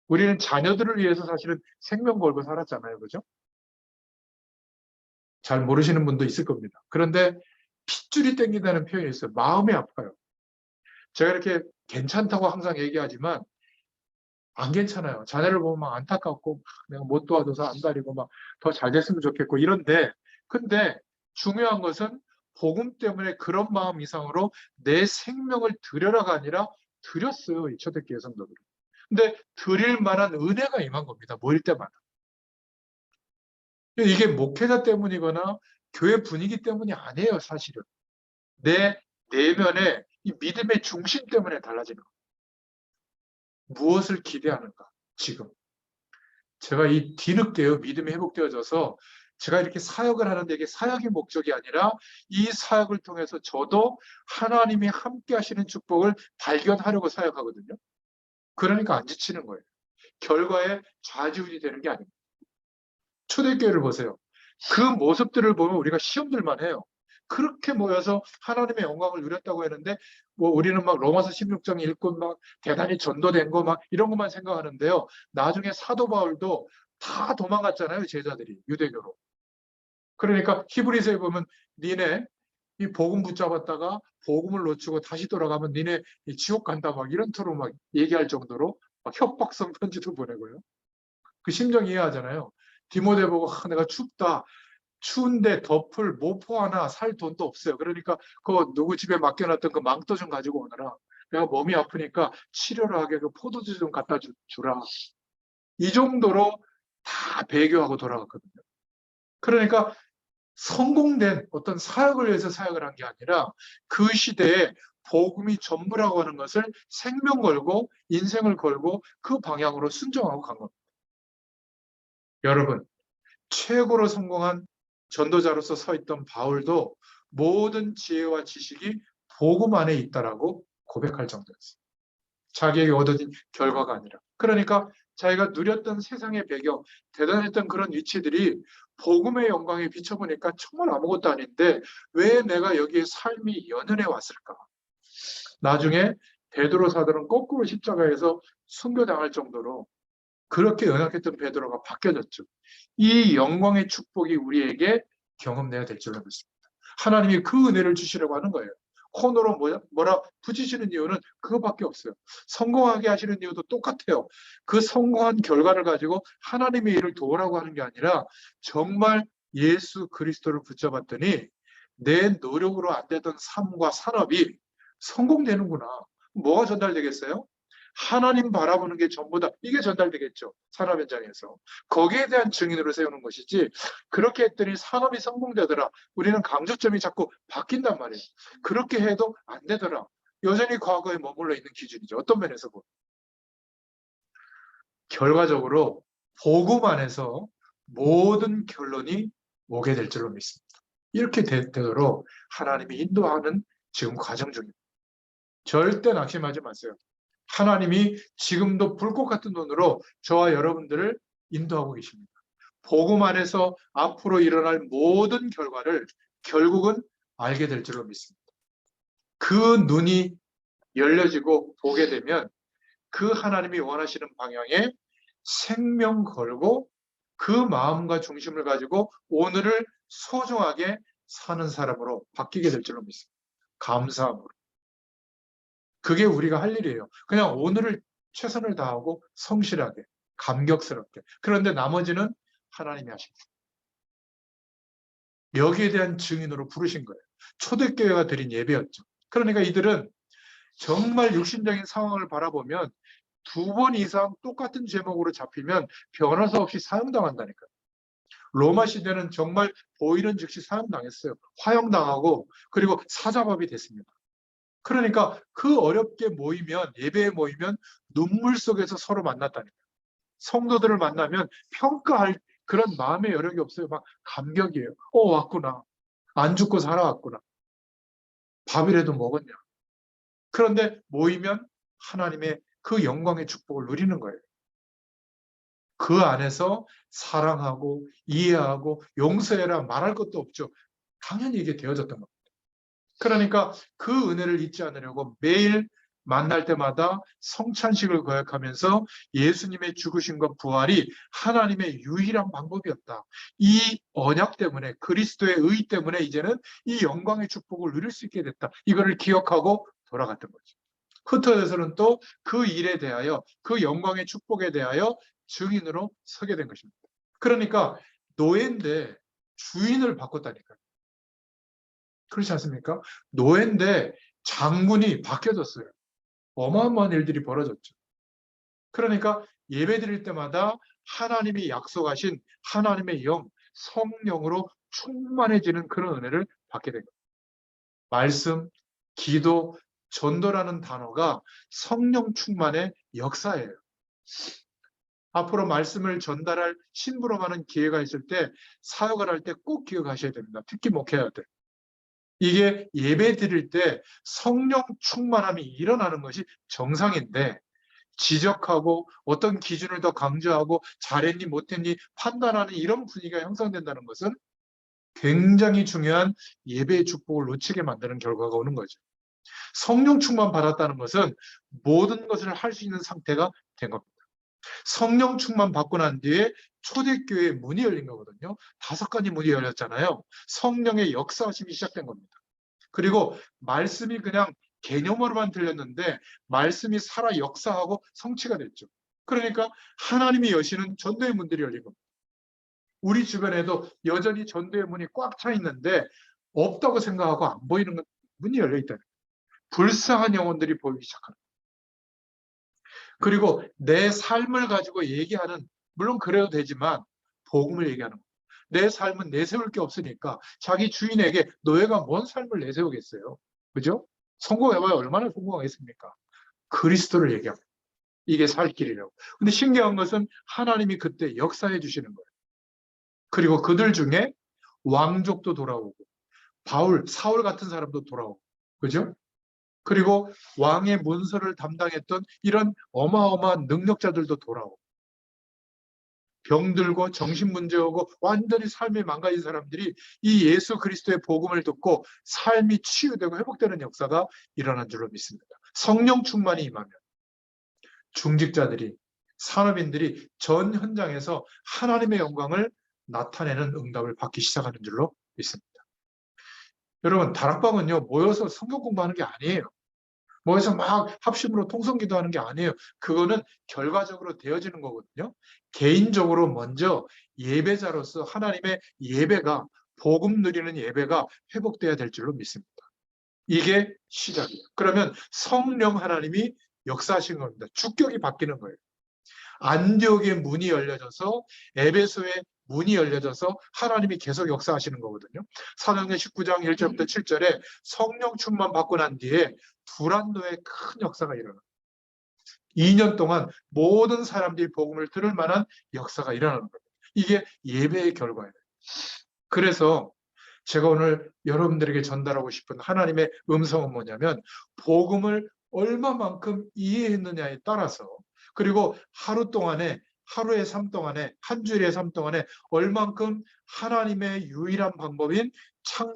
우리는 자녀들을 위해서 사실은 생명 걸고 살았잖아요. 그죠? 잘 모르시는 분도 있을 겁니다. 그런데 핏줄이 땡긴다는 표현이 있어요. 마음이 아파요. 제가 이렇게 괜찮다고 항상 얘기하지만 안 괜찮아요. 자녀를 보면 막 안타깝고 막 내가 못 도와줘서 안 가리고 막 더 잘 됐으면 좋겠고 이런데 근데 중요한 것은 복음 때문에 그런 마음 이상으로 내 생명을 드려라가 아니라 드렸어요. 이 초대교회 성도들. 근데 드릴 만한 은혜가 임한 겁니다. 모일 때마다. 이게 목회자 때문이거나 교회 분위기 때문이 아니에요. 사실은. 내 내면의 이 믿음의 중심 때문에 달라지는 거예요. 무엇을 기대하는가 지금. 제가 이 뒤늦게요. 믿음이 회복되어져서 제가 이렇게 사역을 하는데 이게 사역의 목적이 아니라 이 사역을 통해서 저도 하나님이 함께 하시는 축복을 발견하려고 사역하거든요. 그러니까 안 지치는 거예요. 결과에 좌지우지 되는 게 아닙니다. 초대교회를 보세요. 그 모습들을 보면 우리가 시험들만 해요. 그렇게 모여서 하나님의 영광을 누렸다고 했는데 뭐 우리는 막 로마서 16장 읽고 막 대단히 전도된 거 막 이런 것만 생각하는데요. 나중에 사도 바울도 다 도망갔잖아요. 제자들이 유대교로. 그러니까 히브리서에 보면 니네 이 복음 붙잡았다가 복음을 놓치고 다시 돌아가면 니네 이 지옥 간다 막 이런 투로 막 얘기할 정도로 막 협박성 편지도 보내고요. 그 심정 이해하잖아요. 디모데 보고 내가 춥다. 추운데 덮을 모포 하나 살 돈도 없어요. 그러니까 그 누구 집에 맡겨놨던 그 망토 좀 가지고 오너라. 내가 몸이 아프니까 치료를 하게 그 포도주 좀 갖다 주라. 이 정도로 다 배교하고 돌아갔거든요. 그러니까 성공된 어떤 사역을 위해서 사역을 한 게 아니라 그 시대에 복음이 전부라고 하는 것을 생명 걸고 인생을 걸고 그 방향으로 순종하고 간 겁니다. 여러분, 최고로 성공한 전도자로서 서 있던 바울도 모든 지혜와 지식이 복음 안에 있다라고 고백할 정도였어요. 자기에게 얻어진 결과가 아니라. 그러니까 자기가 누렸던 세상의 배경, 대단했던 그런 위치들이 복음의 영광에 비춰보니까 정말 아무것도 아닌데 왜 내가 여기에 삶이 연연해 왔을까? 나중에 베드로 사도는 거꾸로 십자가에서 순교당할 정도로 그렇게 연약했던 베드로가 바뀌어졌죠. 이 영광의 축복이 우리에게 경험돼야 될 줄로 믿습니다. 하나님이 그 은혜를 주시려고 하는 거예요. 코너로 뭐라 붙이시는 이유는 그거밖에 없어요. 성공하게 하시는 이유도 똑같아요. 그 성공한 결과를 가지고 하나님의 일을 도우라고 하는 게 아니라 정말 예수 그리스도를 붙잡았더니 내 노력으로 안 되던 삶과 산업이 성공되는구나. 뭐가 전달되겠어요? 하나님 바라보는 게 전부다. 이게 전달되겠죠. 산업 현장에서. 거기에 대한 증인으로 세우는 것이지 그렇게 했더니 산업이 성공되더라. 우리는 강조점이 자꾸 바뀐단 말이에요. 그렇게 해도 안 되더라. 여전히 과거에 머물러 있는 기준이죠. 어떤 면에서 보면. 결과적으로 복음 안에서 모든 결론이 오게 될 줄로 믿습니다. 이렇게 되도록 하나님이 인도하는 지금 과정 중입니다. 절대 낙심하지 마세요. 하나님이 지금도 불꽃 같은 눈으로 저와 여러분들을 인도하고 계십니다. 복음 안에서 앞으로 일어날 모든 결과를 결국은 알게 될 줄로 믿습니다. 그 눈이 열려지고 보게 되면 그 하나님이 원하시는 방향에 생명 걸고 그 마음과 중심을 가지고 오늘을 소중하게 사는 사람으로 바뀌게 될 줄로 믿습니다. 감사함으로. 그게 우리가 할 일이에요. 그냥 오늘을 최선을 다하고 성실하게, 감격스럽게. 그런데 나머지는 하나님이 하십니다. 여기에 대한 증인으로 부르신 거예요. 초대교회가 드린 예배였죠. 그러니까 이들은 정말 육신적인 상황을 바라보면 2번 이상 똑같은 제목으로 잡히면 변호사 없이 사형당한다니까요. 로마 시대는 정말 보이는 즉시 사형당했어요. 화형당하고 그리고 사자밥이 됐습니다. 그러니까 그 어렵게 모이면 예배에 모이면 눈물 속에서 서로 만났다니까요. 성도들을 만나면 평가할 그런 마음의 여력이 없어요. 막 감격이에요. 왔구나. 안 죽고 살아왔구나. 밥이라도 먹었냐. 그런데 모이면 하나님의 그 영광의 축복을 누리는 거예요. 그 안에서 사랑하고 이해하고 용서해라 말할 것도 없죠. 당연히 이게 되어졌던 겁니다. 그러니까 그 은혜를 잊지 않으려고 매일 만날 때마다 성찬식을 거역하면서 예수님의 죽으심과 부활이 하나님의 유일한 방법이었다. 이 언약 때문에, 그리스도의 의 때문에 이제는 이 영광의 축복을 누릴 수 있게 됐다. 이거를 기억하고 돌아갔던 거죠. 흩어져서는 또 그 일에 대하여, 그 영광의 축복에 대하여 증인으로 서게 된 것입니다. 그러니까 노예인데 주인을 바꿨다니까요. 그렇지 않습니까? 노예인데 장군이 바뀌어졌어요. 어마어마한 일들이 벌어졌죠. 그러니까 예배 드릴 때마다 하나님이 약속하신 하나님의 영, 성령으로 충만해지는 그런 은혜를 받게 된 거예요. 말씀, 기도, 전도라는 단어가 성령 충만의 역사예요. 앞으로 말씀을 전달할 심부름하는 기회가 있을 때 사역을 할 때 꼭 기억하셔야 됩니다. 특히 목회할 때. 이게 예배 드릴 때 성령 충만함이 일어나는 것이 정상인데 지적하고 어떤 기준을 더 강조하고 잘했니 못했니 판단하는 이런 분위기가 형성된다는 것은 굉장히 중요한 예배의 축복을 놓치게 만드는 결과가 오는 거죠. 성령 충만 받았다는 것은 모든 것을 할 수 있는 상태가 된 겁니다. 성령 충만 받고 난 뒤에 초대교회의 문이 열린 거거든요. 5가지 문이 열렸잖아요. 성령의 역사하심이 시작된 겁니다. 그리고 말씀이 그냥 개념으로만 들렸는데 말씀이 살아 역사하고 성취가 됐죠. 그러니까 하나님이 여시는 전도의 문들이 열린 겁니다. 우리 주변에도 여전히 전도의 문이 꽉 차 있는데 없다고 생각하고 안 보이는 문이 열려 있다. 불쌍한 영혼들이 보이기 시작합니다. 그리고 내 삶을 가지고 얘기하는, 물론 그래도 되지만 복음을 얘기하는 거예요. 내 삶은 내세울 게 없으니까 자기 주인에게 노예가 뭔 삶을 내세우겠어요. 그죠? 성공해봐야 얼마나 성공하겠습니까? 그리스도를 얘기합니다. 이게 살 길이라고. 근데 신기한 것은 하나님이 그때 역사해 주시는 거예요. 그리고 그들 중에 왕족도 돌아오고 사울 같은 사람도 돌아오고 그죠? 그리고 왕의 문서를 담당했던 이런 어마어마한 능력자들도 돌아오고 병들고 정신문제오고 완전히 삶이 망가진 사람들이 이 예수 그리스도의 복음을 듣고 삶이 치유되고 회복되는 역사가 일어난 줄로 믿습니다. 성령 충만이 임하면 중직자들이, 산업인들이 전 현장에서 하나님의 영광을 나타내는 응답을 받기 시작하는 줄로 믿습니다. 여러분, 다락방은요, 모여서 성경 공부하는 게 아니에요. 모여서 막 합심으로 통성기도하는 게 아니에요. 그거는 결과적으로 되어지는 거거든요. 개인적으로 먼저 예배자로서 하나님의 예배가, 복음 누리는 예배가 회복돼야 될 줄로 믿습니다. 이게 시작이에요. 그러면 성령 하나님이 역사하신 겁니다. 주격이 바뀌는 거예요. 안디옥의 문이 열려져서 에베소의 문이 열려져서 하나님이 계속 역사하시는 거거든요. 사도행전 19장 1절부터 7절에 성령 충만 받고 난 뒤에 두란노의 큰 역사가 일어나요. 2년 동안 모든 사람들이 복음을 들을 만한 역사가 일어나는 거예요. 이게 예배의 결과예요. 그래서 제가 오늘 여러분들에게 전달하고 싶은 하나님의 음성은 뭐냐면 복음을 얼마만큼 이해했느냐에 따라서 그리고 하루 동안에 하루의 삶 동안에 한 주일의 삶 동안에 얼만큼 하나님의 유일한 방법인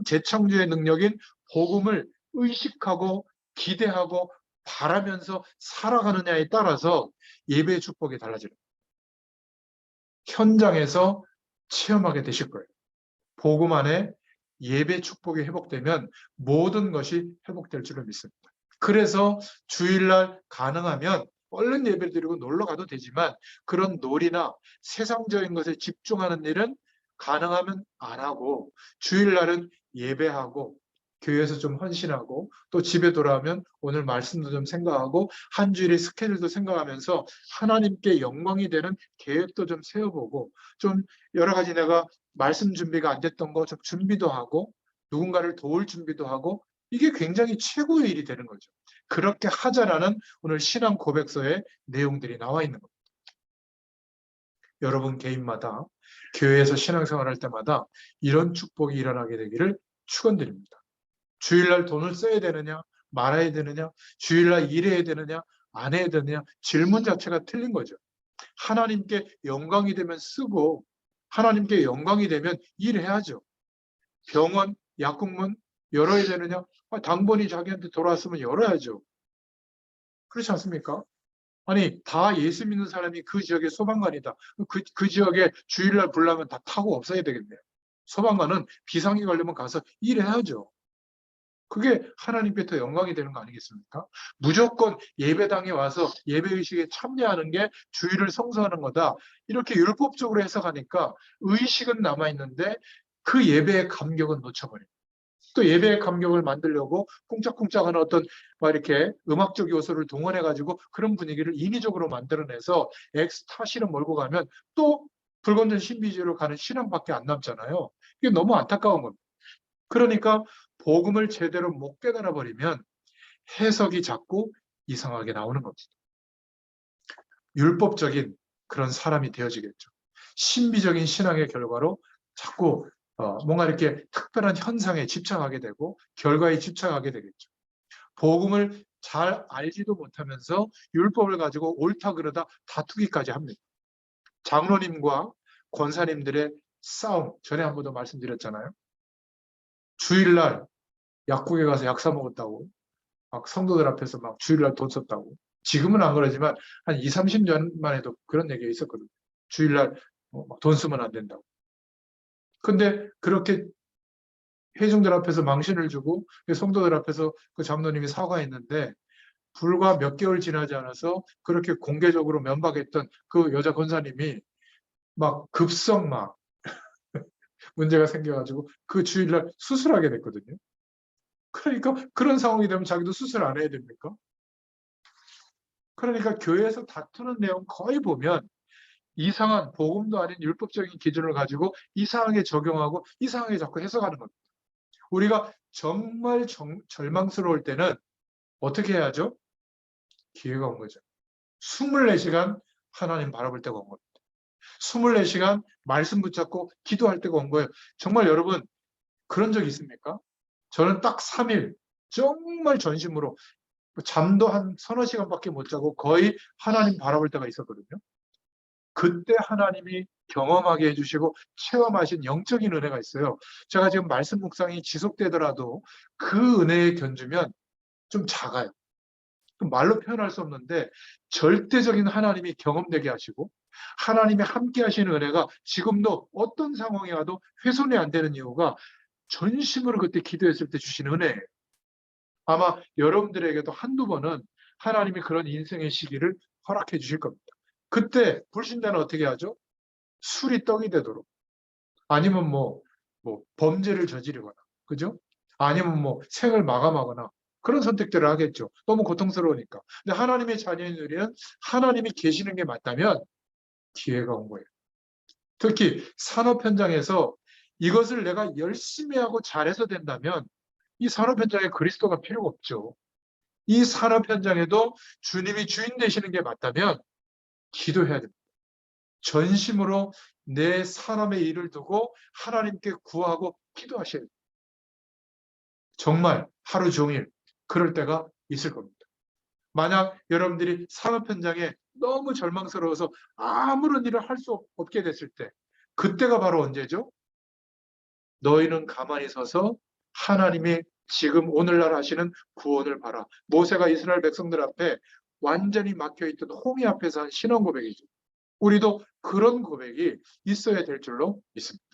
재창조의 능력인 복음을 의식하고 기대하고 바라면서 살아가느냐에 따라서 예배의 축복이 달라지는 거예요. 현장에서 체험하게 되실 거예요. 복음 안에 예배 축복이 회복되면 모든 것이 회복될 줄을 믿습니다. 그래서 주일날 가능하면 얼른 예배 드리고 놀러 가도 되지만 그런 놀이나 세상적인 것에 집중하는 일은 가능하면 안 하고 주일날은 예배하고 교회에서 좀 헌신하고 또 집에 돌아오면 오늘 말씀도 좀 생각하고 한 주일의 스케줄도 생각하면서 하나님께 영광이 되는 계획도 좀 세워보고 좀 여러 가지 내가 말씀 준비가 안 됐던 거 좀 준비도 하고 누군가를 도울 준비도 하고 이게 굉장히 최고의 일이 되는 거죠. 그렇게 하자라는 오늘 신앙 고백서의 내용들이 나와 있는 겁니다. 여러분 개인마다 교회에서 신앙생활할 때마다 이런 축복이 일어나게 되기를 축원드립니다. 주일날 돈을 써야 되느냐 말아야 되느냐 주일날 일해야 되느냐 안 해야 되느냐 질문 자체가 틀린 거죠. 하나님께 영광이 되면 쓰고 하나님께 영광이 되면 일해야죠. 병원, 약국문 열어야 되느냐? 당번이 자기한테 돌아왔으면 열어야죠. 그렇지 않습니까? 아니, 다 예수 믿는 사람이 그 지역의 소방관이다. 그 지역에 주일날 불나면 다 타고 없어야 되겠네요. 소방관은 비상이 걸리면 가서 일해야죠. 그게 하나님께 더 영광이 되는 거 아니겠습니까? 무조건 예배당에 와서 예배의식에 참여하는 게 주일을 성수하는 거다. 이렇게 율법적으로 해석하니까 의식은 남아있는데 그 예배의 감격은 놓쳐버립니다. 또 예배의 감격을 만들려고 쿵짝쿵짝하는 어떤 막 이렇게 음악적 요소를 동원해가지고 그런 분위기를 인위적으로 만들어내서 엑스타시를 몰고 가면 또 불건전 신비주의로 가는 신앙밖에 안 남잖아요. 이게 너무 안타까운 겁니다. 그러니까 복음을 제대로 못 깨달아 버리면 해석이 자꾸 이상하게 나오는 겁니다. 율법적인 그런 사람이 되어지겠죠. 신비적인 신앙의 결과로 자꾸 뭔가 이렇게 특별한 현상에 집착하게 되고 결과에 집착하게 되겠죠. 복음을 잘 알지도 못하면서 율법을 가지고 옳다 그러다 다투기까지 합니다. 장로님과 권사님들의 싸움, 전에 한 번도 말씀드렸잖아요. 주일날 약국에 가서 약 사 먹었다고 막 성도들 앞에서 막 주일날 돈 썼다고. 지금은 안 그러지만 한 20, 30년만 해도 그런 얘기가 있었거든요. 주일날 돈 쓰면 안 된다고. 근데 그렇게 회중들 앞에서 망신을 주고 성도들 앞에서 그 장로님이 사과했는데 불과 몇 개월 지나지 않아서 그렇게 공개적으로 면박했던 그 여자 권사님이 막 급성 막 문제가 생겨가지고 그 주일날 수술하게 됐거든요. 그러니까 그런 상황이 되면 자기도 수술 안 해야 됩니까? 그러니까 교회에서 다투는 내용 거의 보면 이상한 복음도 아닌 율법적인 기준을 가지고 이상하게 적용하고 이상하게 자꾸 해석하는 겁니다. 우리가 정말 절망스러울 때는 어떻게 해야죠? 기회가 온 거죠. 24시간 하나님 바라볼 때가 온 겁니다. 24시간 말씀 붙잡고 기도할 때가 온 거예요. 정말 여러분 그런 적 있습니까? 저는 딱 3일 정말 전심으로 잠도 한 서너 시간밖에 못 자고 거의 하나님 바라볼 때가 있었거든요. 그때 하나님이 경험하게 해주시고 체험하신 영적인 은혜가 있어요. 제가 지금 말씀 묵상이 지속되더라도 그 은혜에 견주면 좀 작아요. 말로 표현할 수 없는데 절대적인 하나님이 경험되게 하시고 하나님이 함께 하시는 은혜가 지금도 어떤 상황이 와도 훼손이 안 되는 이유가 전심으로 그때 기도했을 때 주신 은혜예요. 아마 여러분들에게도 한두 번은 하나님이 그런 인생의 시기를 허락해 주실 겁니다. 그때 불신자는 어떻게 하죠? 술이 떡이 되도록 아니면 뭐 범죄를 저지르거나 그죠? 아니면 뭐 생을 마감하거나 그런 선택들을 하겠죠. 너무 고통스러우니까. 근데 하나님의 자녀인 우리는 하나님이 계시는 게 맞다면 기회가 온 거예요. 특히 산업 현장에서 이것을 내가 열심히 하고 잘해서 된다면 이 산업 현장에 그리스도가 필요가 없죠. 이 산업 현장에도 주님이 주인 되시는 게 맞다면 기도해야 됩니다. 전심으로 내 사람의 일을 두고 하나님께 구하고 기도하셔야 돼요. 정말 하루 종일 그럴 때가 있을 겁니다. 만약 여러분들이 산업 현장에 너무 절망스러워서 아무런 일을 할 수 없게 됐을 때 그때가 바로 언제죠? 너희는 가만히 서서 하나님이 지금 오늘날 하시는 구원을 봐라. 모세가 이스라엘 백성들 앞에 완전히 막혀있던 홍해 앞에서 한 신앙 고백이죠. 우리도 그런 고백이 있어야 될 줄로 믿습니다.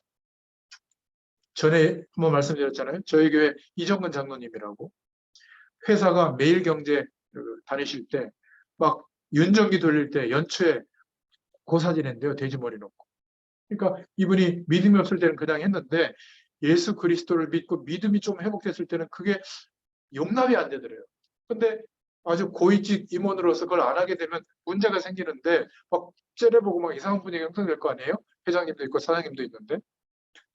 전에 한번 말씀드렸잖아요. 저희 교회 이정근 장로님이라고 회사가 매일경제 다니실 때 막 윤정기 돌릴 때 연초에 고사지낸대요. 돼지머리 놓고. 그러니까 이분이 믿음이 없을 때는 그냥 했는데 예수 그리스도를 믿고 믿음이 좀 회복됐을 때는 그게 용납이 안 되더래요. 근데 아주 고위직 임원으로서 그걸 안 하게 되면 문제가 생기는데 막 째려보고 막 이상한 분위기가 형성될 거 아니에요? 회장님도 있고 사장님도 있는데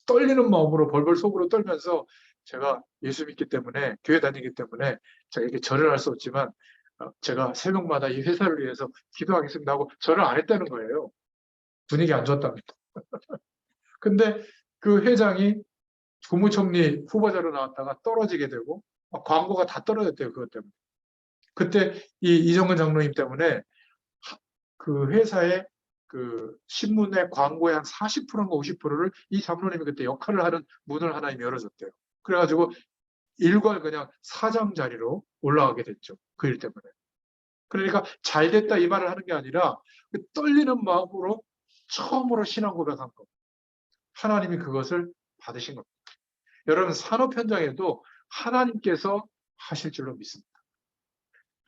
떨리는 마음으로 벌벌 속으로 떨면서 제가 예수 믿기 때문에 교회 다니기 때문에 제가 이렇게 절을 할 수 없지만 제가 새벽마다 이 회사를 위해서 기도하겠습니다 하고 절을 안 했다는 거예요. 분위기 안 좋았답니다. 근데 그 회장이 국무총리 후보자로 나왔다가 떨어지게 되고 광고가 다 떨어졌대요. 그것 때문에. 그때 이 이정근 장로님 때문에 그 회사의 그 신문의 광고의 한 40%인가 50%를 이 장로님이 그때 역할을 하는 문을 하나님 열어줬대요. 그래가지고 일괄 그냥 사장 자리로 올라가게 됐죠. 그 일 때문에. 그러니까 잘 됐다 이 말을 하는 게 아니라 그 떨리는 마음으로 처음으로 신앙 고백한 거. 하나님이 그것을 받으신 겁니다. 여러분 산업 현장에도 하나님께서 하실 줄로 믿습니다.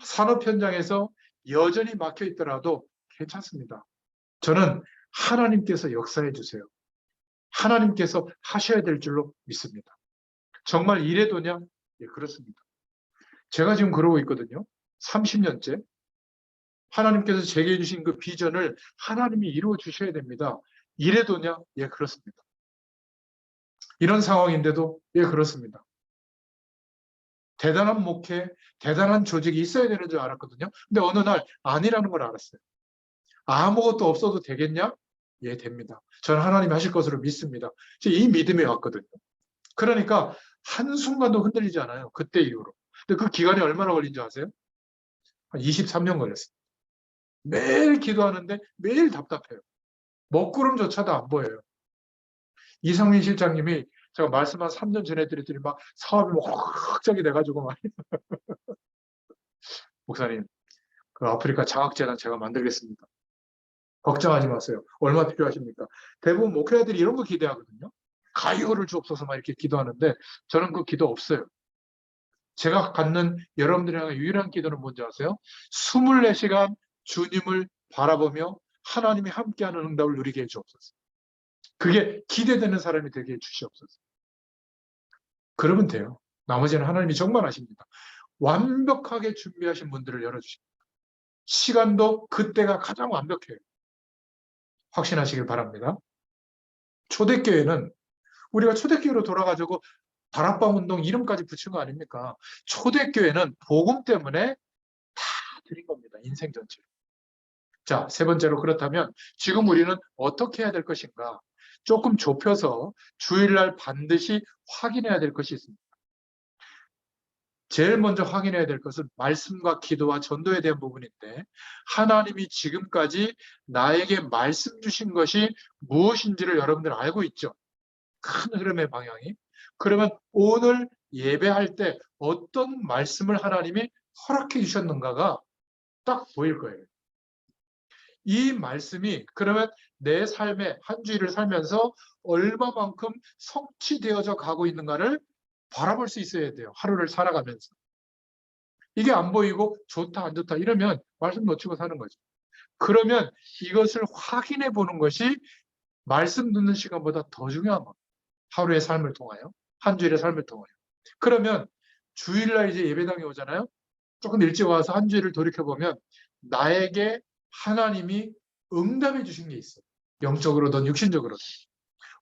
산업 현장에서 여전히 막혀 있더라도 괜찮습니다. 저는 하나님께서 역사해 주세요. 하나님께서 하셔야 될 줄로 믿습니다. 정말 이래도냐? 예, 그렇습니다. 제가 지금 그러고 있거든요. 30년째. 하나님께서 제게 주신 그 비전을 하나님이 이루어 주셔야 됩니다. 이래도냐? 예, 그렇습니다. 이런 상황인데도 예, 그렇습니다. 대단한 목회, 대단한 조직이 있어야 되는 줄 알았거든요. 근데 어느 날 아니라는 걸 알았어요. 아무것도 없어도 되겠냐? 예, 됩니다. 저는 하나님이 하실 것으로 믿습니다. 이 믿음이 왔거든요. 그러니까 한순간도 흔들리지 않아요. 그때 이후로. 근데 그 기간이 얼마나 걸린 줄 아세요? 한 23년 걸렸어요. 매일 기도하는데 매일 답답해요. 먹구름조차도 안 보여요. 이상민 실장님이 제가 말씀 한 3년 전에 드렸더니 막 사업이 막 확정이 돼가지고 막 목사님 그 아프리카 장학재단 제가 만들겠습니다. 걱정하지 마세요. 얼마 필요하십니까? 대부분 목회자들이 이런 거 기대하거든요. 가이어를 주옵소서 막 이렇게 기도하는데 저는 그 기도 없어요. 제가 갖는 여러분들이랑 유일한 기도는 뭔지 아세요? 24시간 주님을 바라보며 하나님이 함께하는 응답을 누리게 해주옵소서. 그게 기대되는 사람이 되게 해주시옵소서. 그러면 돼요. 나머지는 하나님이 정말 아십니다. 완벽하게 준비하신 문들을 열어주십니다. 시간도 그때가 가장 완벽해요. 확신하시길 바랍니다. 초대교회는 우리가 초대교회로 돌아가지고 다락방 운동 이름까지 붙인 거 아닙니까? 초대교회는 복음 때문에 다 드린 겁니다. 인생 전체로. 자, 세 번째로 그렇다면 지금 우리는 어떻게 해야 될 것인가? 조금 좁혀서 주일날 반드시 확인해야 될 것이 있습니다. 제일 먼저 확인해야 될 것은 말씀과 기도와 전도에 대한 부분인데 하나님이 지금까지 나에게 말씀 주신 것이 무엇인지를 여러분들 알고 있죠? 큰 흐름의 방향이. 그러면 오늘 예배할 때 어떤 말씀을 하나님이 허락해 주셨는가가 딱 보일 거예요. 이 말씀이 그러면 내 삶의 한 주일을 살면서 얼마만큼 성취되어져 가고 있는가를 바라볼 수 있어야 돼요. 하루를 살아가면서. 이게 안 보이고 좋다 안 좋다 이러면 말씀 놓치고 사는 거죠. 그러면 이것을 확인해 보는 것이 말씀 듣는 시간보다 더 중요한 겁니다. 하루의 삶을 통하여, 한 주일의 삶을 통하여. 그러면 주일날 이제 예배당에 오잖아요. 조금 일찍 와서 한 주일을 돌이켜보면 나에게 하나님이 응답해 주신 게 있어요. 영적으로든 육신적으로든.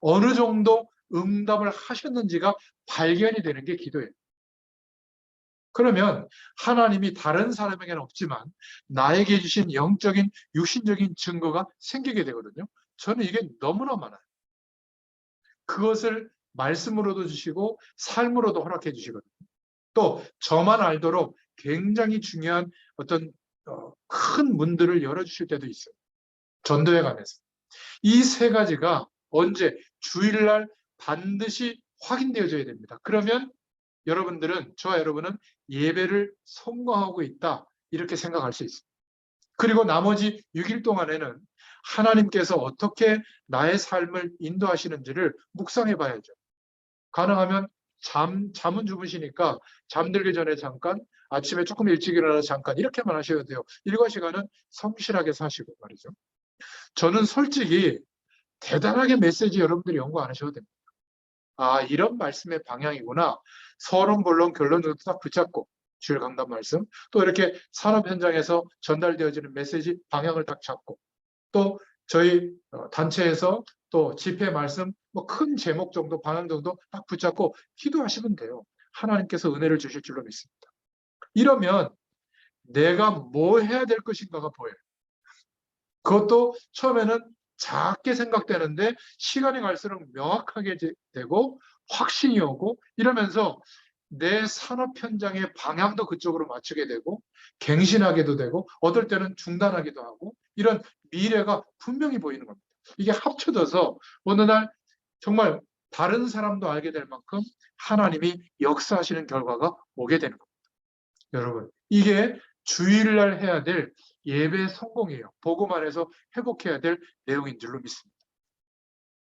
어느 정도 응답을 하셨는지가 발견이 되는 게 기도예요. 그러면 하나님이 다른 사람에게는 없지만 나에게 주신 영적인 육신적인 증거가 생기게 되거든요. 저는 이게 너무나 많아요. 그것을 말씀으로도 주시고 삶으로도 허락해 주시거든요. 또 저만 알도록 굉장히 중요한 어떤 큰 문들을 열어주실 때도 있어요. 전도에 관해서. 이 세 가지가 언제? 주일날 반드시 확인되어져야 됩니다. 그러면 여러분들은, 저와 여러분은 예배를 성공하고 있다. 이렇게 생각할 수 있습니다. 그리고 나머지 6일 동안에는 하나님께서 어떻게 나의 삶을 인도하시는지를 묵상해 봐야죠. 가능하면 잠은 주무시니까 잠들기 전에 잠깐, 아침에 조금 일찍 일어나서 잠깐 이렇게만 하셔야 돼요. 일과 시간은 성실하게 사시고 말이죠. 저는 솔직히 대단하게 메시지 여러분들이 연구 안 하셔도 됩니다. 아, 이런 말씀의 방향이구나. 서론, 본론, 결론 정도 딱 붙잡고 주일 강단 말씀, 또 이렇게 산업 현장에서 전달되어지는 메시지 방향을 딱 잡고 또 저희 단체에서 또 집회 말씀 뭐 큰 제목 정도 방향 정도 딱 붙잡고 기도하시면 돼요. 하나님께서 은혜를 주실 줄로 믿습니다. 이러면 내가 뭐 해야 될 것인가가 보여요. 그것도 처음에는 작게 생각되는데 시간이 갈수록 명확하게 되고 확신이 오고 이러면서 내 산업 현장의 방향도 그쪽으로 맞추게 되고 갱신하게도 되고 어떨 때는 중단하기도 하고 이런 미래가 분명히 보이는 겁니다. 이게 합쳐져서 어느 날 정말 다른 사람도 알게 될 만큼 하나님이 역사하시는 결과가 오게 되는 겁니다. 여러분, 이게 주일날 해야 될 예배 성공이에요. 복음 안에서 회복해야 될 내용인 줄로 믿습니다.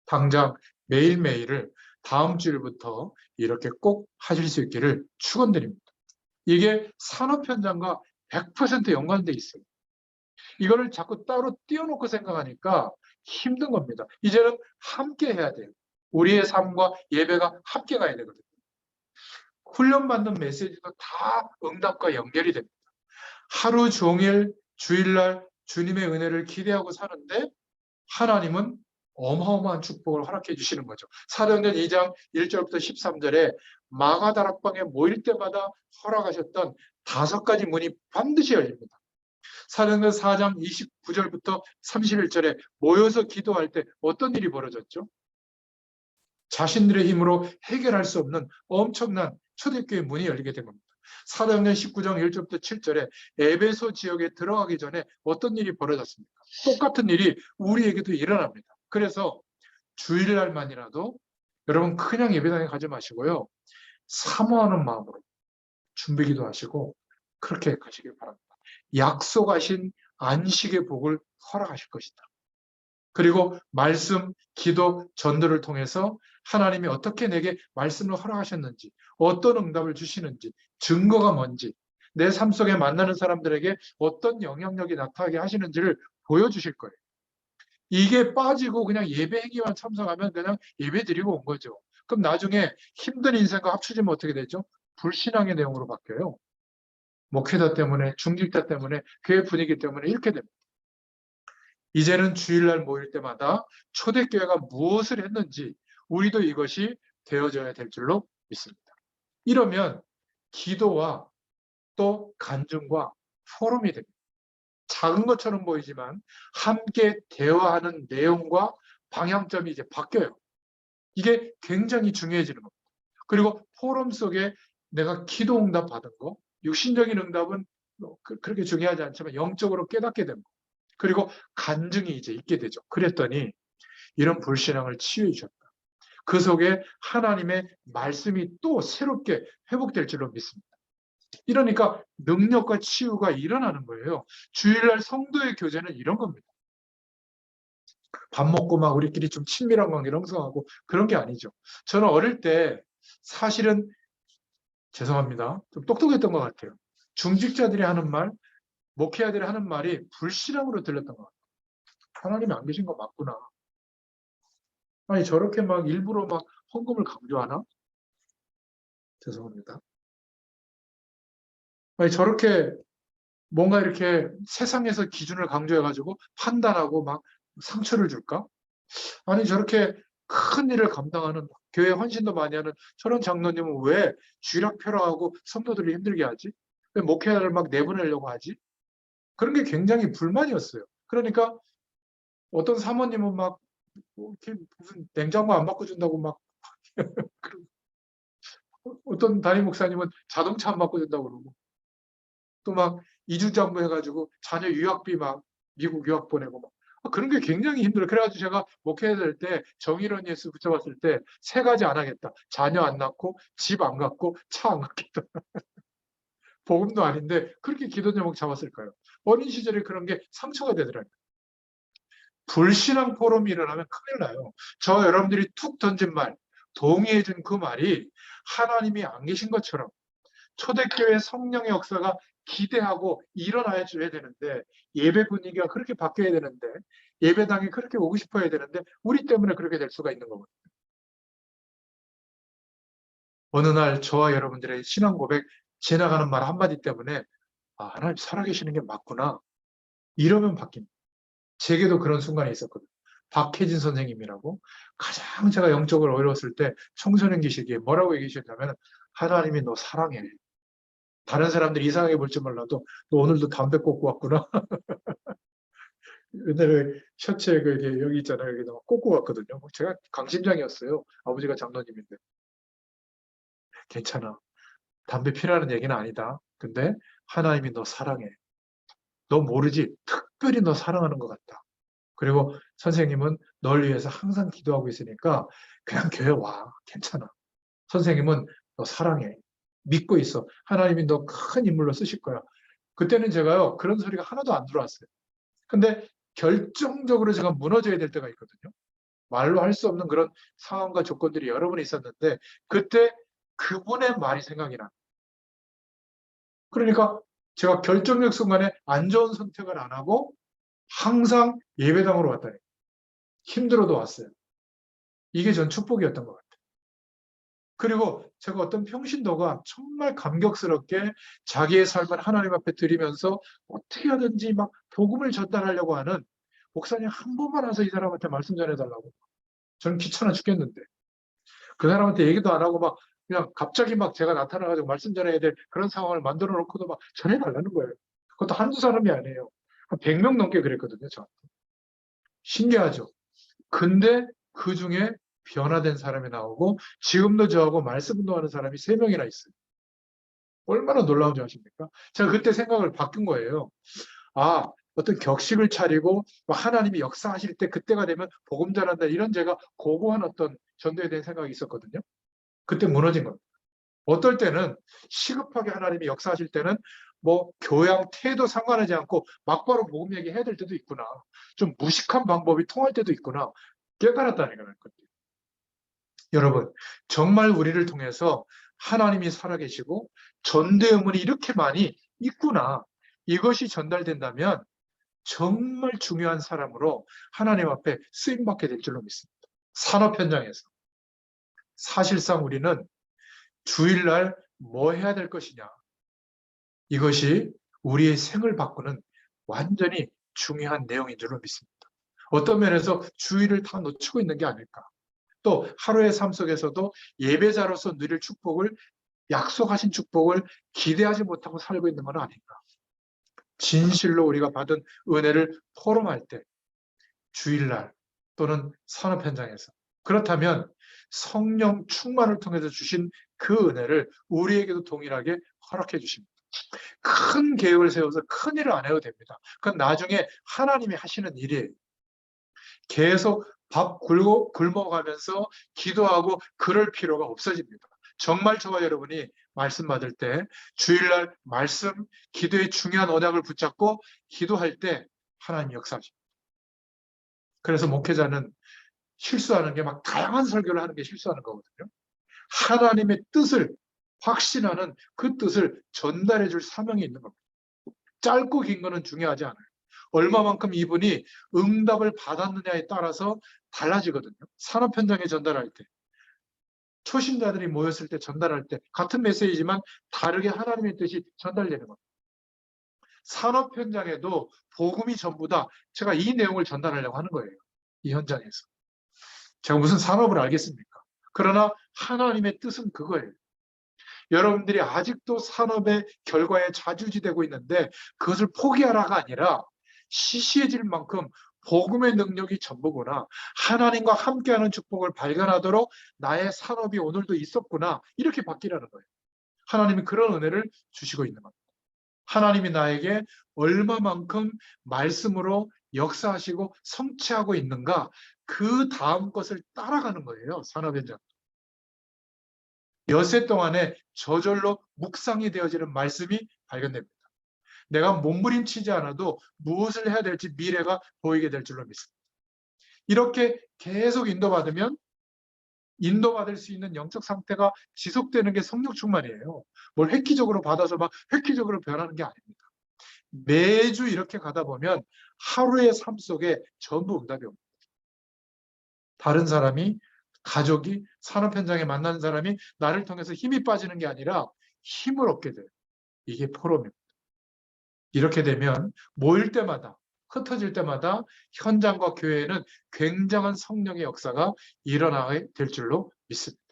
당장 매일매일을 다음 주일부터 이렇게 꼭 하실 수 있기를 축원드립니다. 이게 산업 현장과 100% 연관돼 있어요. 이거를 자꾸 따로 띄워놓고 생각하니까 힘든 겁니다. 이제는 함께 해야 돼요. 우리의 삶과 예배가 함께 가야 되거든요. 훈련받는 메시지도 다 응답과 연결이 됩니다. 하루 종일 주일날 주님의 은혜를 기대하고 사는데 하나님은 어마어마한 축복을 허락해 주시는 거죠. 사도행전 2장 1절부터 13절에 마가다락방에 모일 때마다 허락하셨던 5가지 문이 반드시 열립니다. 사도행전 4장 29절부터 31절에 모여서 기도할 때 어떤 일이 벌어졌죠? 자신들의 힘으로 해결할 수 없는 엄청난 초대교회 문이 열리게 된 겁니다. 사도행전 19장 1절부터 7절에 에베소 지역에 들어가기 전에 어떤 일이 벌어졌습니까? 똑같은 일이 우리에게도 일어납니다. 그래서 주일날만이라도 여러분 그냥 예배당에 가지 마시고요. 사모하는 마음으로 준비기도 하시고 그렇게 가시길 바랍니다. 약속하신 안식의 복을 허락하실 것이다. 그리고 말씀, 기도, 전도를 통해서 하나님이 어떻게 내게 말씀을 허락하셨는지, 어떤 응답을 주시는지, 증거가 뭔지, 내 삶 속에 만나는 사람들에게 어떤 영향력이 나타나게 하시는지를 보여주실 거예요. 이게 빠지고 그냥 예배 행위만 참석하면 그냥 예배 드리고 온 거죠. 그럼 나중에 힘든 인생과 합쳐지면 어떻게 되죠? 불신앙의 내용으로 바뀌어요. 목회자 때문에, 중직자 때문에, 교회 분위기 때문에 이렇게 됩니다. 이제는 주일날 모일 때마다 초대교회가 무엇을 했는지 우리도 이것이 되어져야 될 줄로 믿습니다. 이러면 기도와 또 간증과 포럼이 됩니다. 작은 것처럼 보이지만 함께 대화하는 내용과 방향점이 이제 바뀌어요. 이게 굉장히 중요해지는 겁니다. 그리고 포럼 속에 내가 기도 응답 받은 거, 육신적인 응답은 그렇게 중요하지 않지만 영적으로 깨닫게 됩니다. 그리고 간증이 이제 있게 되죠. 그랬더니 이런 불신앙을 치유해 주셨다. 그 속에 하나님의 말씀이 또 새롭게 회복될 줄로 믿습니다. 이러니까 능력과 치유가 일어나는 거예요. 주일날 성도의 교제는 이런 겁니다. 밥 먹고 막 우리끼리 좀 친밀한 관계를 형성하고 그런 게 아니죠. 저는 어릴 때 사실은 죄송합니다. 좀 똑똑했던 것 같아요. 중직자들이 하는 말, 목회자들이 하는 말이 불신앙으로 들렸던 것 같아요. 하나님이 안 계신 거 맞구나. 아니 저렇게 막 일부러 막 헌금을 강조하나? 죄송합니다. 아니 저렇게 뭔가 이렇게 세상에서 기준을 강조해가지고 판단하고 막 상처를 줄까? 아니 저렇게 큰 일을 감당하는 교회 헌신도 많이 하는 저런 장로님은 왜 쥐락펴락하고 성도들을 힘들게 하지? 왜 목회자를 막 내보내려고 하지? 그런 게 굉장히 불만이었어요. 그러니까 어떤 사모님은 막 이렇게 무슨 냉장고 안 바꿔준다고 막 어떤 담임 목사님은 자동차 안 바꿔준다고 그러고 또 막 이주장부 해가지고 자녀 유학비 막 미국 유학 보내고 막 그런 게 굉장히 힘들어요. 그래가지고 제가 목회해야 될 때 정의론 예수 붙여봤을 때 3가지 안 하겠다. 자녀 안 낳고 집 안 갖고 차 안 갖겠다. 복음도 아닌데 그렇게 기도 제목 잡았을까요? 어린 시절에 그런 게 상처가 되더라고요. 불신앙 포럼이 일어나면 큰일 나요. 저 여러분들이 툭 던진 말, 동의해준 그 말이 하나님이 안 계신 것처럼 초대교회 성령의 역사가 기대하고 일어나야 줘야 되는데 예배 분위기가 그렇게 바뀌어야 되는데 예배당에 그렇게 오고 싶어야 되는데 우리 때문에 그렇게 될 수가 있는 거거든요. 어느 날 저와 여러분들의 신앙 고백 지나가는 말 한마디 때문에 아, 하나님 살아계시는 게 맞구나. 이러면 바뀝니다. 제게도 그런 순간이 있었거든요. 박혜진 선생님이라고 가장 제가 영적으로 어려웠을 때 청소년 기시기에 뭐라고 얘기하셨냐면 하나님이 너 사랑해. 다른 사람들이 이상하게 볼지 몰라도 너 오늘도 담배 꽂고 왔구나. 옛날에 셔츠에 그게 여기 있잖아요. 여기 막 꽂고 왔거든요. 제가 강심장이었어요. 아버지가 장로님인데. 괜찮아. 담배 피라는 얘기는 아니다. 근데 하나님이 너 사랑해. 너 모르지? 특별히 너 사랑하는 것 같다. 그리고 선생님은 널 위해서 항상 기도하고 있으니까 그냥 교회 와. 괜찮아. 선생님은 너 사랑해. 믿고 있어. 하나님이 너 큰 인물로 쓰실 거야. 그때는 제가요, 그런 소리가 하나도 안 들어왔어요. 근데 결정적으로 제가 무너져야 될 때가 있거든요. 말로 할 수 없는 그런 상황과 조건들이 여러 번 있었는데, 그때 그분의 말이 생각이 나. 그러니까 제가 결정적 순간에 안 좋은 선택을 안 하고 항상 예배당으로 왔다니. 힘들어도 왔어요. 이게 전 축복이었던 것 같아요. 그리고 제가 어떤 평신도가 정말 감격스럽게 자기의 삶을 하나님 앞에 드리면서 어떻게 하든지 막 복음을 전달하려고 하는, 목사님 한 번만 와서 이 사람한테 말씀 전해달라고. 저는 귀찮아 죽겠는데. 그 사람한테 얘기도 안 하고 막 그냥 갑자기 막 제가 나타나가지고 말씀 전해야 될 그런 상황을 만들어 놓고도 막 전해달라는 거예요. 그것도 한두 사람이 아니에요. 한 100명 넘게 그랬거든요, 저한테. 신기하죠? 근데 그 중에 변화된 사람이 나오고 지금도 저하고 말씀 운동하는 사람이 3명이나 있어요. 얼마나 놀라운 줄 아십니까? 제가 그때 생각을 바꾼 거예요. 아, 어떤 격식을 차리고 하나님이 역사하실 때 그때가 되면 복음 전한다, 이런 제가 고고한 어떤 전도에 대한 생각이 있었거든요. 그때 무너진 겁니다. 어떨 때는 시급하게 하나님이 역사하실 때는 뭐 교양, 태도 상관하지 않고 막바로 복음 얘기해야 될 때도 있구나. 좀 무식한 방법이 통할 때도 있구나. 깨달았다니까요. 여러분, 정말 우리를 통해서 하나님이 살아계시고 전도의 의문이 이렇게 많이 있구나. 이것이 전달된다면 정말 중요한 사람으로 하나님 앞에 쓰임받게 될 줄로 믿습니다. 산업 현장에서. 사실상 우리는 주일날 뭐 해야 될 것이냐. 이것이 우리의 생을 바꾸는 완전히 중요한 내용인 줄로 믿습니다. 어떤 면에서 주일을 다 놓치고 있는 게 아닐까. 또 하루의 삶 속에서도 예배자로서 누릴 축복을, 약속하신 축복을 기대하지 못하고 살고 있는 건 아닌가. 진실로 우리가 받은 은혜를 포럼할 때, 주일날 또는 산업 현장에서, 그렇다면 성령 충만을 통해서 주신 그 은혜를 우리에게도 동일하게 허락해 주십니다. 큰 계획을 세워서 큰 일을 안 해도 됩니다. 그건 나중에 하나님이 하시는 일이에요. 계속 밥 굶어가면서 기도하고 그럴 필요가 없어집니다. 정말 저와 여러분이 말씀 받을 때, 주일날 말씀, 기도의 중요한 언약을 붙잡고 기도할 때 하나님 역사하십니다. 그래서 목회자는 실수하는 게 막 다양한 설교를 하는 게 실수하는 거거든요. 하나님의 뜻을 확신하는 그 뜻을 전달해 줄 사명이 있는 겁니다. 짧고 긴 거는 중요하지 않아요. 얼마만큼 이분이 응답을 받았느냐에 따라서 달라지거든요. 산업 현장에 전달할 때, 초신자들이 모였을 때 전달할 때 같은 메시지지만 다르게 하나님의 뜻이 전달되는 겁니다. 산업 현장에도 복음이 전부다. 제가 이 내용을 전달하려고 하는 거예요. 이 현장에서. 제가 무슨 산업을 알겠습니까? 그러나 하나님의 뜻은 그거예요. 여러분들이 아직도 산업의 결과에 좌지우지되고 있는데 그것을 포기하라가 아니라 시시해질 만큼 복음의 능력이 전부구나. 하나님과 함께하는 축복을 발견하도록 나의 산업이 오늘도 있었구나. 이렇게 바뀌라는 거예요. 하나님이 그런 은혜를 주시고 있는 겁니다. 하나님이 나에게 얼마만큼 말씀으로 역사하시고 성취하고 있는가, 그 다음 것을 따라가는 거예요. 산업 현장. 엿새 동안에 저절로 묵상이 되어지는 말씀이 발견됩니다. 내가 몸부림치지 않아도 무엇을 해야 될지 미래가 보이게 될 줄로 믿습니다. 이렇게 계속 인도받으면 인도받을 수 있는 영적 상태가 지속되는 게 성령 충만이에요. 뭘 획기적으로 받아서 막 획기적으로 변하는 게 아닙니다. 매주 이렇게 가다 보면 하루의 삶 속에 전부 응답이 옵니다. 다른 사람이, 가족이, 산업 현장에 만나는 사람이 나를 통해서 힘이 빠지는 게 아니라 힘을 얻게 돼요. 이게 포럼입니다. 이렇게 되면 모일 때마다, 흩어질 때마다 현장과 교회에는 굉장한 성령의 역사가 일어나게 될 줄로 믿습니다.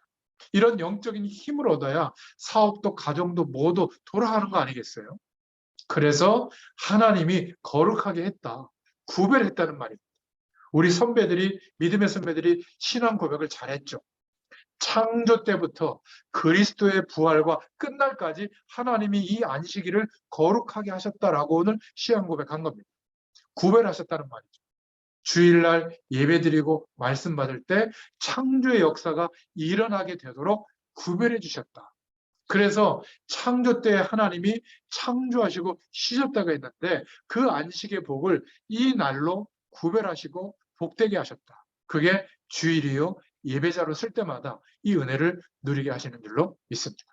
이런 영적인 힘을 얻어야 사업도 가정도 모두 돌아가는 거 아니겠어요? 그래서 하나님이 거룩하게 했다, 구별했다는 말입니다. 우리 선배들이, 믿음의 선배들이 신앙 고백을 잘했죠. 창조 때부터 그리스도의 부활과 끝날까지 하나님이 이 안식일을 거룩하게 하셨다라고 오늘 신앙 고백한 겁니다. 구별하셨다는 말이죠. 주일날 예배드리고 말씀 받을 때 창조의 역사가 일어나게 되도록 구별해 주셨다. 그래서 창조 때 하나님이 창조하시고 쉬셨다고 했는데 그 안식의 복을 이 날로 구별하시고 복되게 하셨다. 그게 주일이요 예배자로 쓸 때마다 이 은혜를 누리게 하시는 줄로 믿습니다.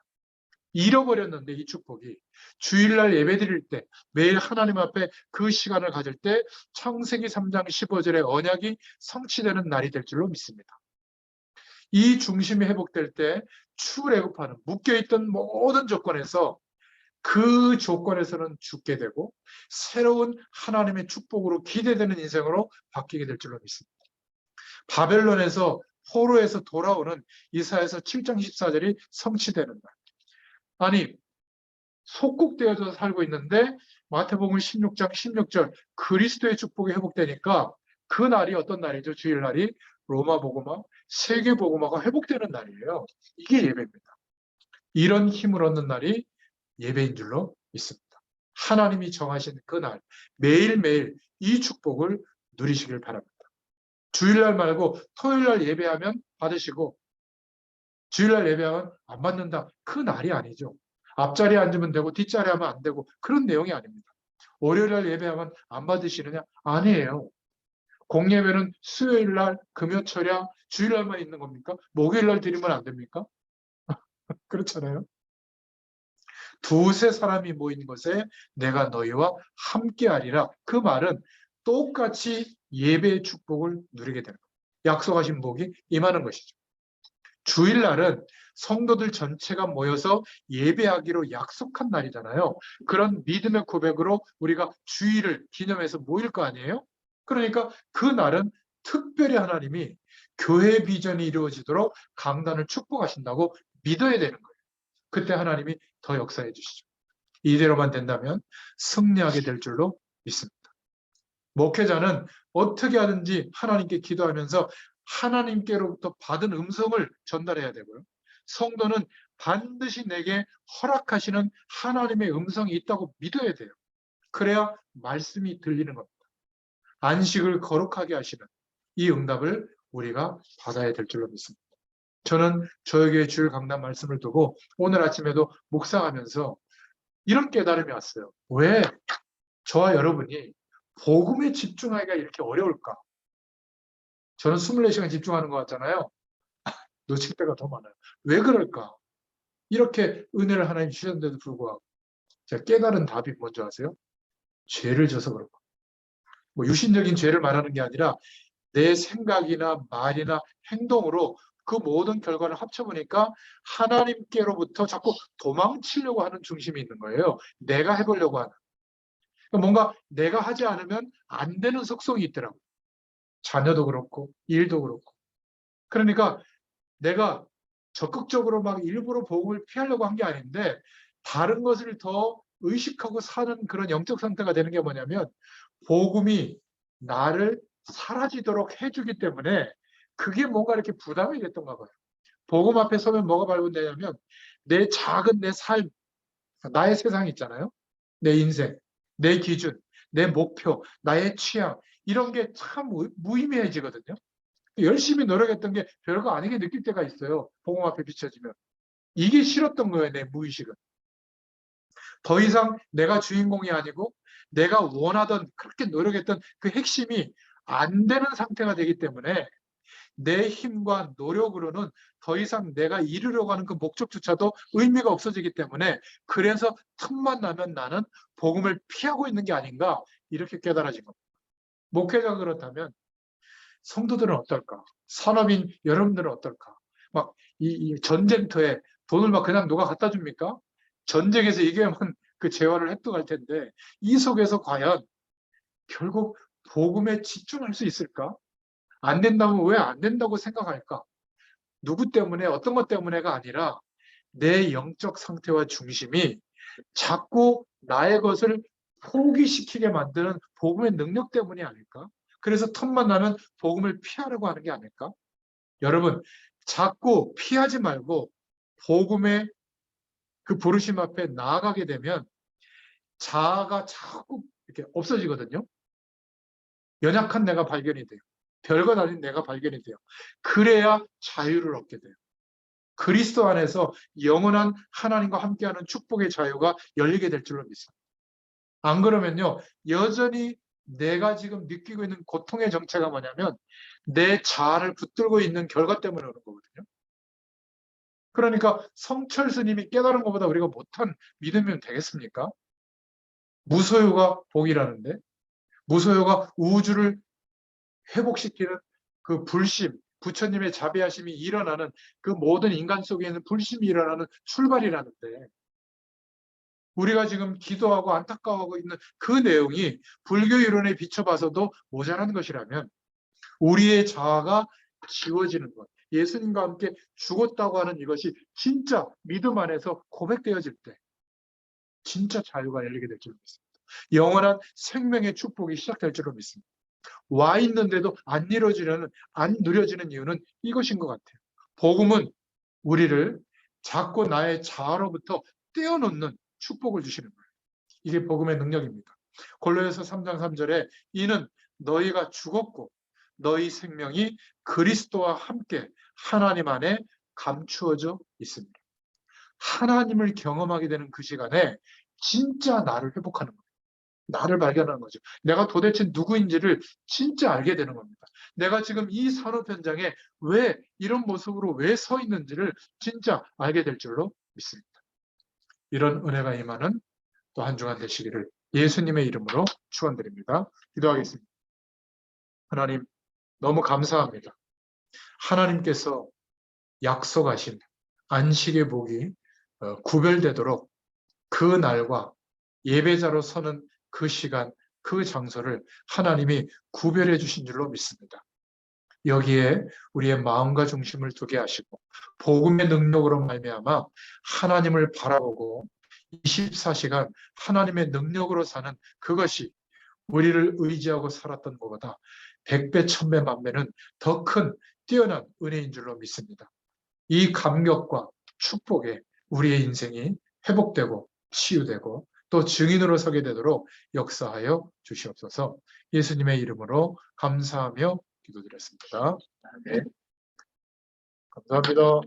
잃어버렸는데 이 축복이 주일날 예배드릴 때 매일 하나님 앞에 그 시간을 가질 때 창세기 3장 15절의 언약이 성취되는 날이 될 줄로 믿습니다. 이 중심이 회복될 때 출애굽하는 묶여있던 모든 조건에서 그 조건에서는 죽게 되고 새로운 하나님의 축복으로 기대되는 인생으로 바뀌게 될 줄로 믿습니다. 바벨론에서 포로에서 돌아오는 이사야서 7장 14절이 성취되는 날. 아니 속국되어서 살고 있는데 마태복음 16장 16절 그리스도의 축복이 회복되니까 그 날이 어떤 날이죠? 주일날이 로마 복음화, 세계 복음화가 회복되는 날이에요. 이게 예배입니다. 이런 힘을 얻는 날이 예배인 줄로 믿습니다. 하나님이 정하신 그 날, 매일매일 이 축복을 누리시길 바랍니다. 주일날 말고 토요일날 예배하면 받으시고 주일날 예배하면 안 받는다. 그 날이 아니죠. 앞자리에 앉으면 되고 뒷자리에 하면 안 되고 그런 내용이 아닙니다. 월요일날 예배하면 안 받으시느냐? 아니에요. 공예배는 수요일날, 금요철야, 주일날만 있는 겁니까? 목요일날 드리면 안 됩니까? 그렇잖아요. 두세 사람이 모인 것에 내가 너희와 함께하리라. 그 말은 똑같이 예배의 축복을 누리게 되는 겁니다. 약속하신 복이 임하는 것이죠. 주일날은 성도들 전체가 모여서 예배하기로 약속한 날이잖아요. 그런 믿음의 고백으로 우리가 주일을 기념해서 모일 거 아니에요? 그러니까 그 날은 특별히 하나님이 교회 비전이 이루어지도록 강단을 축복하신다고 믿어야 되는 거예요. 그때 하나님이 더 역사해 주시죠. 이대로만 된다면 승리하게 될 줄로 믿습니다. 목회자는 어떻게 하든지 하나님께 기도하면서 하나님께로부터 받은 음성을 전달해야 되고요. 성도는 반드시 내게 허락하시는 하나님의 음성이 있다고 믿어야 돼요. 그래야 말씀이 들리는 겁니다. 안식을 거룩하게 하시는 이 응답을 우리가 받아야 될 줄로 믿습니다. 저는 저에게 주일 강단 말씀을 두고 오늘 아침에도 묵상하면서 이런 깨달음이 왔어요. 왜 저와 여러분이 복음에 집중하기가 이렇게 어려울까? 저는 24시간 집중하는 것 같잖아요. 놓칠 때가 더 많아요. 왜 그럴까? 이렇게 은혜를 하나님 주셨는데도 불구하고 제가 깨달은 답이 뭔지 아세요? 죄를 져서 그런 거. 뭐 유신적인 죄를 말하는 게 아니라 내 생각이나 말이나 행동으로 그 모든 결과를 합쳐보니까 하나님께로부터 자꾸 도망치려고 하는 중심이 있는 거예요. 내가 해보려고 하는. 뭔가 내가 하지 않으면 안 되는 속성이 있더라고요. 자녀도 그렇고 일도 그렇고. 그러니까 내가 적극적으로 막 일부러 복음을 피하려고 한 게 아닌데 다른 것을 더 의식하고 사는 그런 영적 상태가 되는 게 뭐냐면 복음이 나를 사라지도록 해주기 때문에 그게 뭔가 이렇게 부담이 됐던가 봐요. 복음 앞에 서면 뭐가 발견되냐면 내 작은 내 삶, 나의 세상 있잖아요. 내 인생, 내 기준, 내 목표, 나의 취향 이런 게 참 무의미해지거든요. 열심히 노력했던 게 별거 아니게 느낄 때가 있어요. 복음 앞에 비춰지면. 이게 싫었던 거예요, 내 무의식은. 더 이상 내가 주인공이 아니고 내가 원하던 그렇게 노력했던 그 핵심이 안 되는 상태가 되기 때문에 내 힘과 노력으로는 더 이상 내가 이루려고 하는 그 목적조차도 의미가 없어지기 때문에 그래서 틈만 나면 나는 복음을 피하고 있는 게 아닌가 이렇게 깨달아진 겁니다. 목회자가 그렇다면 성도들은 어떨까? 산업인 여러분들은 어떨까? 막 이 전쟁터에 돈을 막 그냥 누가 갖다 줍니까? 전쟁에서 이겨야만 그 재화를 획득할 텐데 이 속에서 과연 결국 복음에 집중할 수 있을까? 안 된다면 왜 안 된다고 생각할까? 누구 때문에 어떤 것 때문에가 아니라 내 영적 상태와 중심이 자꾸 나의 것을 포기시키게 만드는 복음의 능력 때문이 아닐까? 그래서 틈만 나면 복음을 피하려고 하는 게 아닐까? 여러분, 자꾸 피하지 말고 복음의 그 부르심 앞에 나아가게 되면 자아가 자꾸 이렇게 없어지거든요. 연약한 내가 발견이 돼요. 별것 아닌 내가 발견이 돼요. 그래야 자유를 얻게 돼요. 그리스도 안에서 영원한 하나님과 함께하는 축복의 자유가 열리게 될 줄로 믿습니다. 안 그러면요, 여전히 내가 지금 느끼고 있는 고통의 정체가 뭐냐면 내 자아를 붙들고 있는 결과 때문에 오는 거거든요. 그러니까 성철 스님이 깨달은 것보다 우리가 못한 믿으면 되겠습니까? 무소유가 복이라는데, 무소유가 우주를 회복시키는 그 불심, 부처님의 자비하심이 일어나는, 그 모든 인간 속에 있는 불심이 일어나는 출발이라는데, 우리가 지금 기도하고 안타까워하고 있는 그 내용이 불교 이론에 비춰봐서도 모자란 것이라면 우리의 자아가 지워지는 것, 예수님과 함께 죽었다고 하는 이것이 진짜 믿음 안에서 고백되어질 때 진짜 자유가 열리게 될 줄 믿습니다. 영원한 생명의 축복이 시작될 줄로 믿습니다. 와 있는데도 안 누려지는 이유는 이것인 것 같아요. 복음은 우리를 작고 나의 자아로부터 떼어놓는 축복을 주시는 거예요. 이게 복음의 능력입니다. 골로새서 3장 3절에 이는 너희가 죽었고 너희 생명이 그리스도와 함께 하나님 안에 감추어져 있습니다. 하나님을 경험하게 되는 그 시간에 진짜 나를 회복하는 거예요. 나를 발견하는 거죠. 내가 도대체 누구인지를 진짜 알게 되는 겁니다. 내가 지금 이 산업 현장에 왜 이런 모습으로 왜 서 있는지를 진짜 알게 될 줄로 믿습니다. 이런 은혜가 임하는 또 한 주간 되시기를 예수님의 이름으로 축원드립니다. 기도하겠습니다. 하나님, 너무 감사합니다. 하나님께서 약속하신 안식의 복이 구별되도록 그 날과 예배자로 서는 그 시간, 그 장소를 하나님이 구별해 주신 줄로 믿습니다. 여기에 우리의 마음과 중심을 두게 하시고 복음의 능력으로 말미암아 하나님을 바라보고 24시간 하나님의 능력으로 사는 그것이 우리를 의지하고 살았던 것보다 100배, 1000배, 만배는 더 큰 뛰어난 은혜인 줄로 믿습니다. 이 감격과 축복에 우리의 인생이 회복되고 치유되고 또 증인으로 서게 되도록 역사하여 주시옵소서. 예수님의 이름으로 감사하며 기도드렸습니다. 네. 감사합니다.